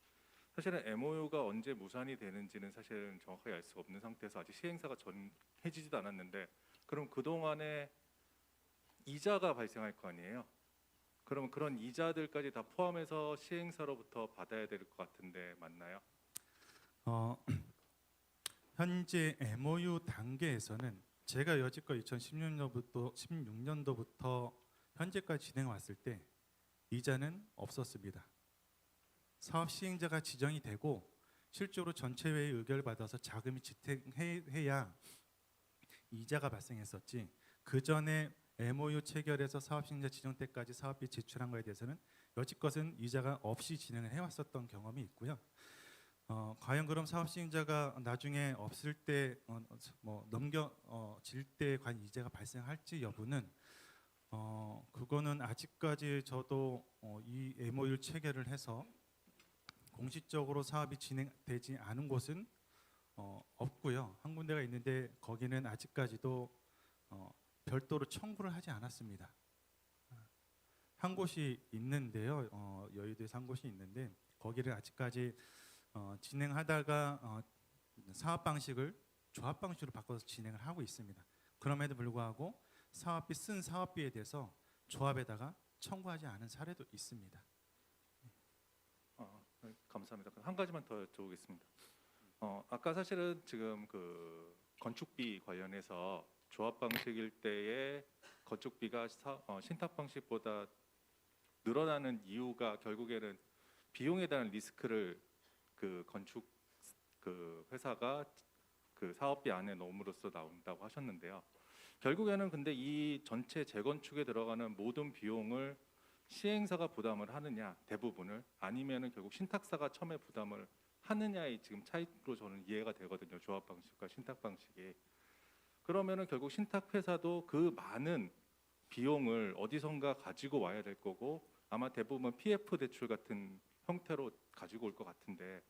사실은 MOU가 언제 무산이 되는지는 사실은 정확하게 알 수가 없는 상태에서 아직 시행사가 정해지지도 않았는데 그럼 그동안에 이자가 발생할 거 아니에요? 그럼 그런 이자들까지 다 포함해서 시행사로부터 받아야 될 것 같은데 맞나요? 현재 MOU 단계에서는 제가 여지껏 2016년도부터 현재까지 진행해 왔을 때 이자는 없었습니다. 사업 시행자가 지정이 되고 실제로 전체회의 의결을 받아서 자금이 지탱해야 이자가 발생했었지 그 전에 MOU 체결해서 사업 시행자 지정 때까지 사업비 제출한 거에 대해서는 여지껏은 이자가 없이 진행을 해왔었던 경험이 있고요. 과연 그럼 사업 시행자가 나중에 없을 때 넘겨질 때 과연 이자가 발생할지 여부는 그거는 아직까지 저도 이 MOU 체결을 해서 공식적으로 사업이 진행되지 않은 곳은 없고요. 한 군데가 있는데 거기는 아직까지도 별도로 청구를 하지 않았습니다. 한 곳이 있는데요. 여의도에서 한 곳이 있는데 거기를 아직까지 진행하다가 사업 방식을 조합 방식으로 바꿔서 진행을 하고 있습니다. 그럼에도 불구하고 쓴 사업비에 대해서 조합에다가 청구하지 않은 사례도 있습니다. 네, 감사합니다. 한 가지만 더 여쭤보겠습니다. 아까 사실은 지금 그 건축비 관련해서 조합 방식일 때에 건축비가 신탁 방식보다 늘어나는 이유가 결국에는 비용에 대한 리스크를 그 건축 그 회사가 그 사업비 안에 넣음으로써 나온다고 하셨는데요. 결국에는 근데 이 전체 재건축에 들어가는 모든 비용을 시행사가 부담을 하느냐 대부분을 아니면은 결국 신탁사가 처음에 부담을 하느냐의 지금 차이로 저는 이해가 되거든요. 조합 방식과 신탁 방식이. 그러면은 결국 신탁 회사도 그 많은 비용을 어디선가 가지고 와야 될 거고 아마 대부분 PF 대출 같은 형태로 가지고 올 것 같은데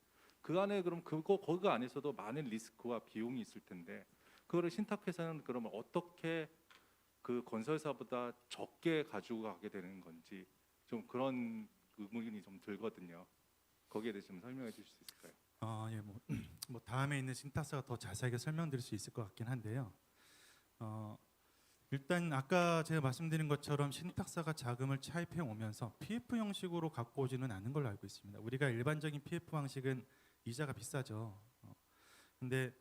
그 안에 그럼 거기 안에서도 많은 리스크와 비용이 있을 텐데 그거를 신탁 회사는 그러면 어떻게 그 건설사보다 적게 가지고 가게 되는 건지 좀 그런 의문이 좀 들거든요. 거기에 대해서 좀 설명해 주실 수 있을까요? 예, 뭐 다음에 있는 신탁사가 더 자세하게 설명드릴 수 있을 것 같긴 한데요. 어, 일단 아까 제가 말씀드린 것처럼 신탁사가 자금을 차입해 오면서 PF 형식으로 갖고 오지는 않은 걸로 알고 있습니다. 우리가 일반적인 PF 방식은 이자가 비싸죠. 근데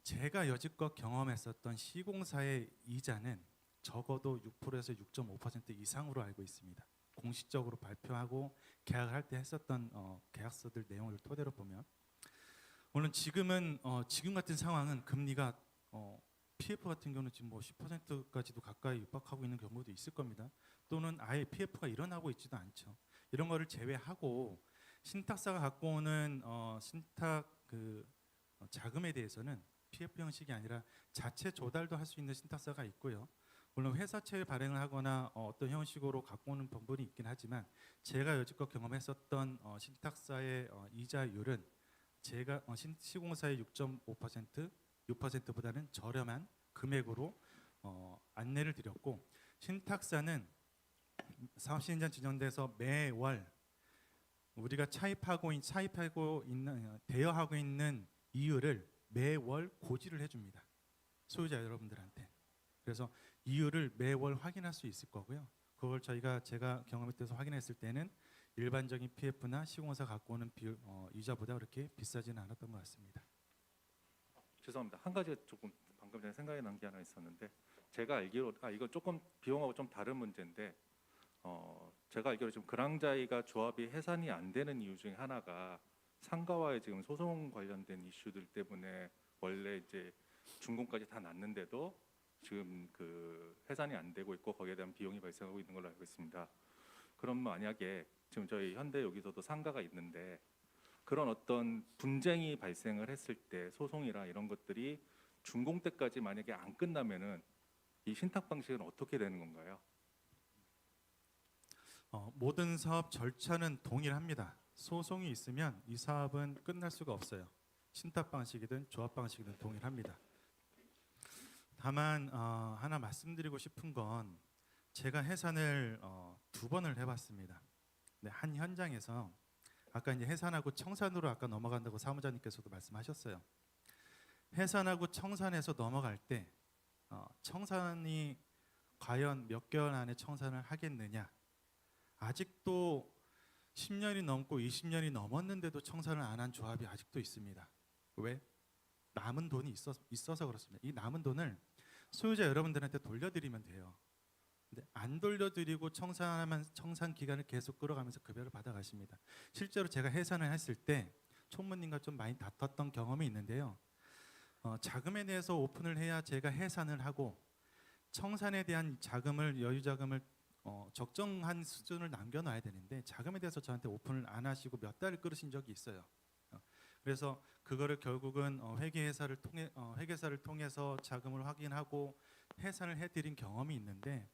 제가 여지껏 경험했었던 시공사의 이자는 적어도 6%에서 6.5% 이상으로 알고 있습니다. 공식적으로 발표하고 계약을 할 때 했었던 계약서들 내용을 토대로 보면, 물론 지금 같은 상황은 금리가 PF 같은 경우는 지금 뭐 10%까지도 가까이 육박하고 있는 경우도 있을 겁니다. 또는 아예 PF가 일어나고 있지도 않죠. 이런 거를 제외하고 신탁사가 갖고 오는 신탁 자금에 대해서는 PF 형식이 아니라 자체 조달도 할 수 있는 신탁사가 있고요. 물론 회사채 발행을 하거나 어떤 형식으로 갖고 오는 방법이 있긴 하지만, 제가 여지껏 경험했었던 신탁사의 이자율은 제가 시공사의 6.5%, 6%보다는 저렴한 금액으로 안내를 드렸고, 신탁사는 사업 시행자 지정돼서 매월 우리가 대여하고 있는 이율을 매월 고지를 해줍니다. 소유자 여러분들한테. 그래서 이율을 매월 확인할 수 있을 거고요. 그걸 제가 경험했대서 확인했을 때는 일반적인 PF나 시공사 갖고 오는 이자보다 그렇게 비싸지는 않았던 것 같습니다. 죄송합니다. 한 가지 조금 방금 전에 생각이 난 게 하나 있었는데, 제가 알기로 이거 조금 비용하고 좀 다른 문제인데, 제가 알기로 지금 그랑자이가 조합이 해산이 안 되는 이유 중에 하나가 상가와의 지금 소송 관련된 이슈들 때문에 원래 이제 준공까지 다 났는데도 지금 그 해산이 안 되고 있고 거기에 대한 비용이 발생하고 있는 걸로 알고 있습니다. 그럼 만약에 지금 저희 현대 여기서도 상가가 있는데 그런 어떤 분쟁이 발생을 했을 때 소송이나 이런 것들이 준공 때까지 만약에 안 끝나면은 이 신탁 방식은 어떻게 되는 건가요? 모든 사업 절차는 동일합니다. 소송이 있으면 이 사업은 끝날 수가 없어요. 신탁 방식이든 조합 방식이든 동일합니다. 다만 하나 말씀드리고 싶은 건, 제가 해산을 2번을 해봤습니다. 네, 한 현장에서 아까 이제 해산하고 청산으로 아까 넘어간다고 사무장님께서도 말씀하셨어요. 해산하고 청산에서 넘어갈 때 청산이 과연 몇 개월 안에 청산을 하겠느냐, 아직도 10년이 넘고 20년이 넘었는데도 청산을 안 한 조합이 아직도 있습니다. 왜? 남은 돈이 있어서 그렇습니다. 이 남은 돈을 소유자 여러분들한테 돌려드리면 돼요. 근데 안 돌려드리고 청산 기간을 계속 끌어가면서 급여를 받아가십니다. 실제로 제가 해산을 했을 때 총무님과 좀 많이 다퉜던 경험이 있는데요. 자금에 대해서 오픈을 해야 제가 해산을 하고, 청산에 대한 여유 자금을 적정한 수준을 남겨놔야 되는데 자금에 대해서 저한테 오픈을 안 하시고 몇 달을 끌으신 적이 있어요. 그래서 그거를 결국은 회계사를 통해서 자금을 확인하고 해산을 해드린 경험이 있는데,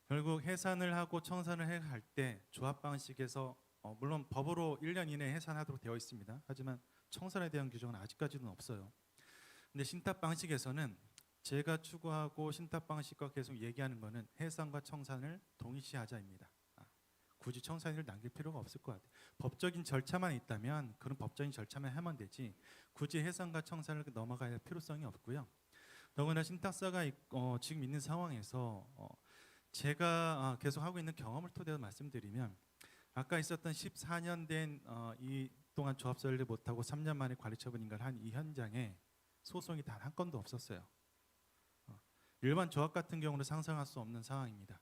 결국 해산을 하고 청산을 해갈 때 조합 방식에서 물론 법으로 1년 이내에 해산하도록 되어 있습니다. 하지만 청산에 대한 규정은 아직까지는 없어요. 근데 신탁 방식에서는 제가 추구하고 신탁 방식과 계속 얘기하는 거는 해산과 청산을 동시하자입니다. 굳이 청산을 남길 필요가 없을 것 같아요. 법적인 절차만 있다면 그런 법적인 절차만 하면 되지, 굳이 해산과 청산을 넘어갈 필요성이 없고요. 더구나 신탁사가 지금 있는 상황에서 제가 계속 하고 있는 경험을 토대로 말씀드리면, 아까 있었던 14년 된 이 동안 조합 설립 못하고 3년 만에 관리 처분 인가를 한 이 현장에 소송이 단 한 건도 없었어요. 일반 조합 같은 경우는 상상할 수 없는 상황입니다.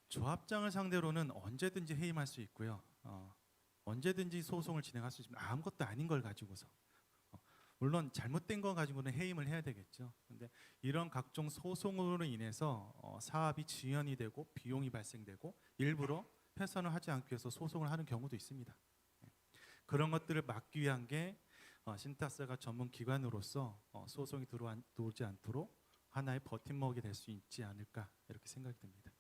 조합장을 상대로는 언제든지 해임할 수 있고요. 언제든지 소송을 진행할 수 있지만 아무것도 아닌 걸 가지고서, 물론 잘못된 거 가지고는 해임을 해야 되겠죠. 근데 이런 각종 소송으로 인해서 사업이 지연이 되고 비용이 발생되고 일부러 해산을 하지 않기 위해서 소송을 하는 경우도 있습니다. 그런 것들을 막기 위한 게 신탁사가 전문 기관으로서 소송이 들어오지 않도록 하나의 버팀목이 될 수 있지 않을까, 이렇게 생각이 듭니다.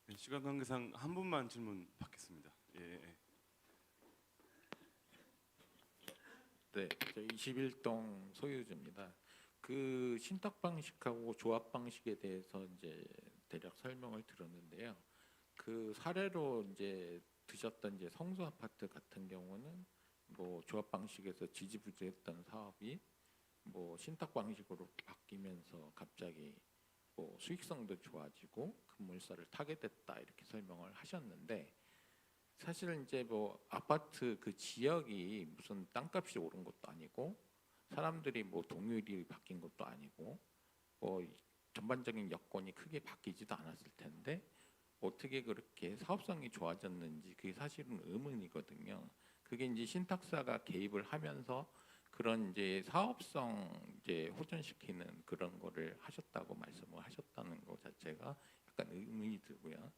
네, 시간 관계상 한 분만 질문 받겠습니다. 네, 저 21동 소유주입니다. 그 신탁 방식하고 조합 방식에 대해서 이제 대략 설명을 들었는데요. 그 사례로 이제 드셨던 이제 성수 아파트 같은 경우는 뭐 조합 방식에서 지지부진했던 사업이 뭐 신탁 방식으로 바뀌면서 갑자기 뭐 수익성도 좋아지고 급물살을 타게 됐다 이렇게 설명을 하셨는데, 사실은 이제 뭐 아파트 그 지역이 무슨 땅값이 오른 것도 아니고 사람들이 뭐 동일이 바뀐 것도 아니고 뭐 전반적인 여건이 크게 바뀌지도 않았을 텐데 어떻게 그렇게 사업성이 좋아졌는지 그게 사실은 의문이거든요. 그게 이제 신탁사가 개입을 하면서 그런 이제 사업성 이제 호전시키는 그런 거를 하셨다고 말씀을 하셨다는 것 자체가 약간 의문이 들고요.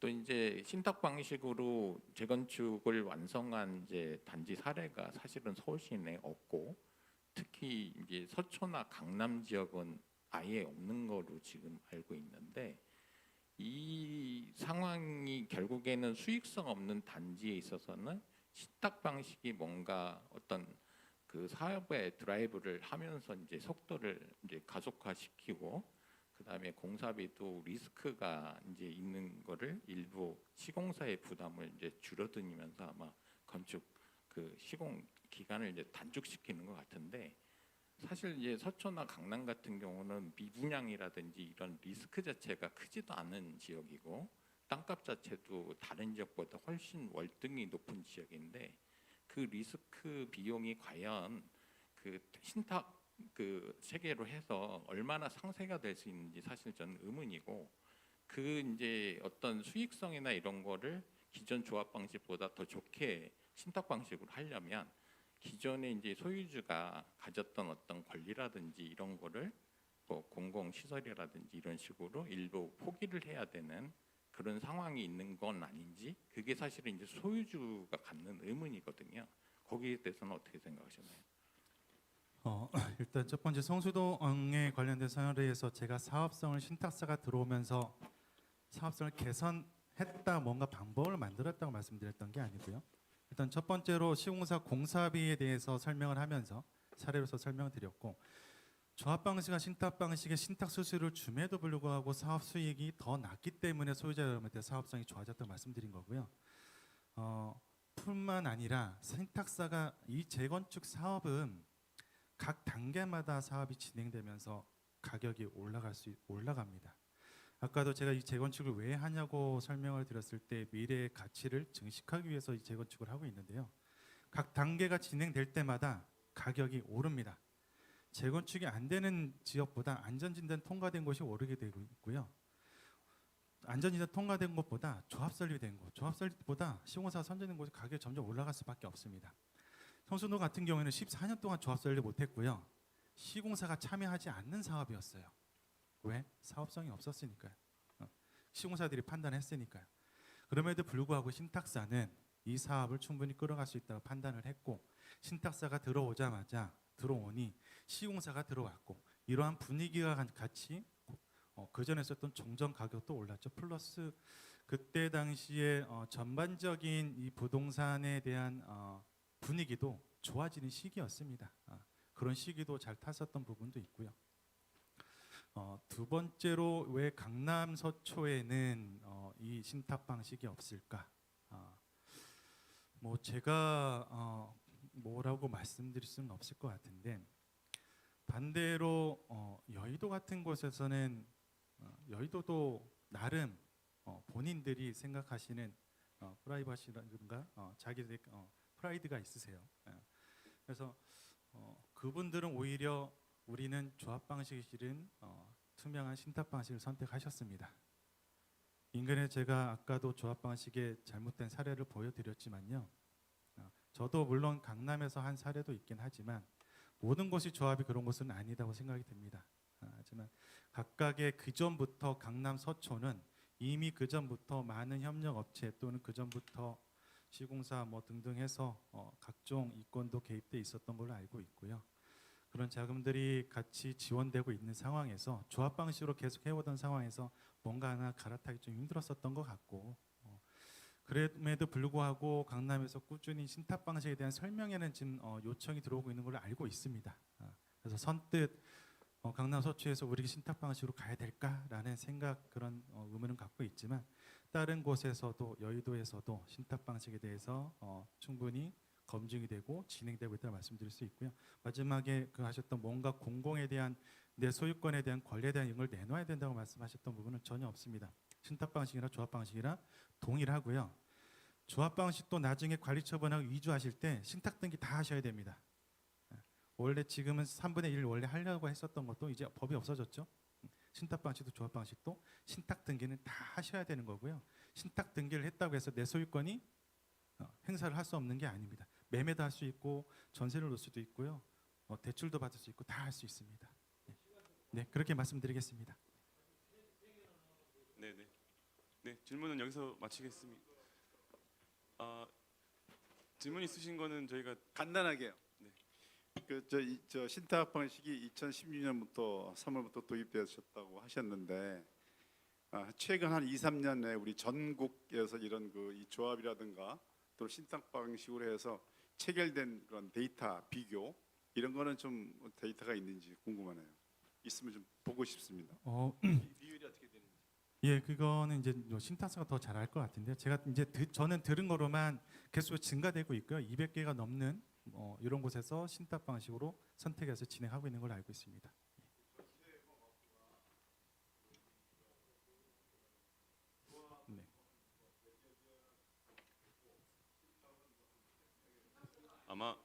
또 이제 신탁 방식으로 재건축을 완성한 이제 단지 사례가 사실은 서울 시내에 없고, 특히 이제 서초나 강남 지역은 아예 없는 거로 지금 알고 있는데, 이 상황이 결국에는 수익성 없는 단지에 있어서는 신탁 방식이 뭔가 어떤 그 사업의 드라이브를 하면서 이제 속도를 이제 가속화시키고, 그다음에 공사비도 리스크가 이제 있는 거를 일부 시공사의 부담을 이제 줄어들면서 아마 건축 그 시공 기간을 이제 단축시키는 것 같은데, 사실 이제 서초나 강남 같은 경우는 미분양이라든지 이런 리스크 자체가 크지도 않은 지역이고 땅값 자체도 다른 지역보다 훨씬 월등히 높은 지역인데, 그 리스크 비용이 과연 그 신탁 그 체계로 해서 얼마나 상쇄가 될 수 있는지 사실 저는 의문이고, 그 이제 어떤 수익성이나 이런 거를 기존 조합 방식보다 더 좋게 신탁 방식으로 하려면 기존의 이제 소유주가 가졌던 어떤 권리라든지 이런 거를 뭐 공공 시설이라든지 이런 식으로 일부 포기를 해야 되는 그런 상황이 있는 건 아닌지, 그게 사실은 이제 소유주가 갖는 의문이거든요. 거기에 대해서는 어떻게 생각하시나요? 일단 첫 번째 성수동에 관련된 사례에서 제가 사업성을 신탁사가 들어오면서 사업성을 개선했다, 뭔가 방법을 만들었다고 말씀드렸던 게 아니고요. 일단 첫 번째로 시공사 공사비에 대해서 설명을 하면서 사례로서 설명을 드렸고, 조합 방식과 신탁 방식의 신탁 수수료를 줌에도 불구하고 사업 수익이 더 낮기 때문에 소유자 여러분한테 사업성이 좋아졌다고 말씀드린 거고요. 뿐만 아니라 신탁사가 이 재건축 사업은 각 단계마다 사업이 진행되면서 가격이 올라갑니다. 아까도 제가 이 재건축을 왜 하냐고 설명을 드렸을 때 미래의 가치를 증식하기 위해서 이 재건축을 하고 있는데요. 각 단계가 진행될 때마다 가격이 오릅니다. 재건축이 안 되는 지역보다 안전진단 통과된 곳이 오르게 되고 있고요. 안전진단 통과된 곳보다 조합 설립된 곳, 조합 설립보다 시공사 선정된 곳이 가격이 점점 올라갈 수밖에 없습니다. 성수동 같은 경우에는 14년 동안 조합 설립 못했고요. 시공사가 참여하지 않는 사업이었어요. 왜? 사업성이 없었으니까요. 시공사들이 판단했으니까요. 그럼에도 불구하고 신탁사는 이 사업을 충분히 끌어갈 수 있다고 판단을 했고, 신탁사가 들어오니 시공사가 들어왔고, 이러한 분위기와 같이 그전에 썼던 종전 가격도 올랐죠. 플러스 그때 당시에 전반적인 이 부동산에 대한 분위기도 좋아지는 시기였습니다. 그런 시기도 잘 탔었던 부분도 있고요. 두 번째로 왜 강남 서초에는 이 신탁 방식이 없을까? 뭐 제가 뭐라고 말씀드릴 수는 없을 것 같은데, 반대로 여의도 같은 곳에서는 여의도도 나름 본인들이 생각하시는 프라이버시라든가 자기들 프라이드가 있으세요. 그래서 그분들은 오히려 우리는 조합 방식이 싫은 투명한 신탁 방식을 선택하셨습니다. 인근에 제가 아까도 조합 방식의 잘못된 사례를 보여드렸지만요. 저도 물론 강남에서 한 사례도 있긴 하지만 모든 곳이 조합이 그런 곳은 아니다고 생각이 듭니다. 하지만 각각의 그전부터 강남 서초는 이미 그전부터 많은 협력 업체 또는 그전부터 시공사 뭐 등등 해서 각종 이권도 개입돼 있었던 걸로 알고 있고요. 그런 자금들이 같이 지원되고 있는 상황에서 조합 방식으로 계속 해오던 상황에서 뭔가 하나 갈아타기 좀 힘들었었던 것 같고, 그럼에도 불구하고 강남에서 꾸준히 신탁 방식에 대한 설명에는 지금 요청이 들어오고 있는 걸로 알고 있습니다. 그래서 선뜻 강남 서초에서 우리 신탁 방식으로 가야 될까라는 생각 그런 의문은 갖고 있지만 다른 곳에서도 여의도에서도 신탁 방식에 대해서 충분히 검증이 되고 진행되고 있다고 말씀드릴 수 있고요. 마지막에 그 하셨던 뭔가 공공에 대한 내 소유권에 대한 권리에 대한 이걸 내놔야 된다고 말씀하셨던 부분은 전혀 없습니다. 신탁 방식이나 조합 방식이랑 동일하고요. 조합 방식도 나중에 관리 처분하고 위조하실 때 신탁 등기 다 하셔야 됩니다. 원래 지금은 3분의 1 원래 하려고 했었던 것도 이제 법이 없어졌죠. 신탁 방식도 조합 방식도 신탁 등기는 다 하셔야 되는 거고요. 신탁 등기를 했다고 해서 내 소유권이 행사를 할 수 없는 게 아닙니다. 매매도 할 수 있고 전세를 놓을 수도 있고요. 대출도 받을 수 있고 다 할 수 있습니다. 네, 그렇게 말씀드리겠습니다. 네네. 네, 질문은 여기서 마치겠습니다. 질문 있으신 거는 저희가 간단하게요. 네. 저 신탁 방식이 2016년부터 3월부터 도입되었다고 하셨는데 최근 한 2, 3년에 우리 전국에서 이런 이 조합이라든가 또 신탁 방식으로 해서 체결된 그런 데이터 비교 이런 거는 좀 데이터가 있는지 궁금하네요. 있으면 좀 보고 싶습니다. 비율이 어떻게 되는지. 예, 그거는 이제 신탁사가 더 잘 알 것 같은데요. 제가 이제 저는 들은 거로만 개수가 증가되고 있고요. 200개가 넘는 이런 곳에서 신탁 방식으로 선택해서 진행하고 있는 걸로 알고 있습니다. 네. 아마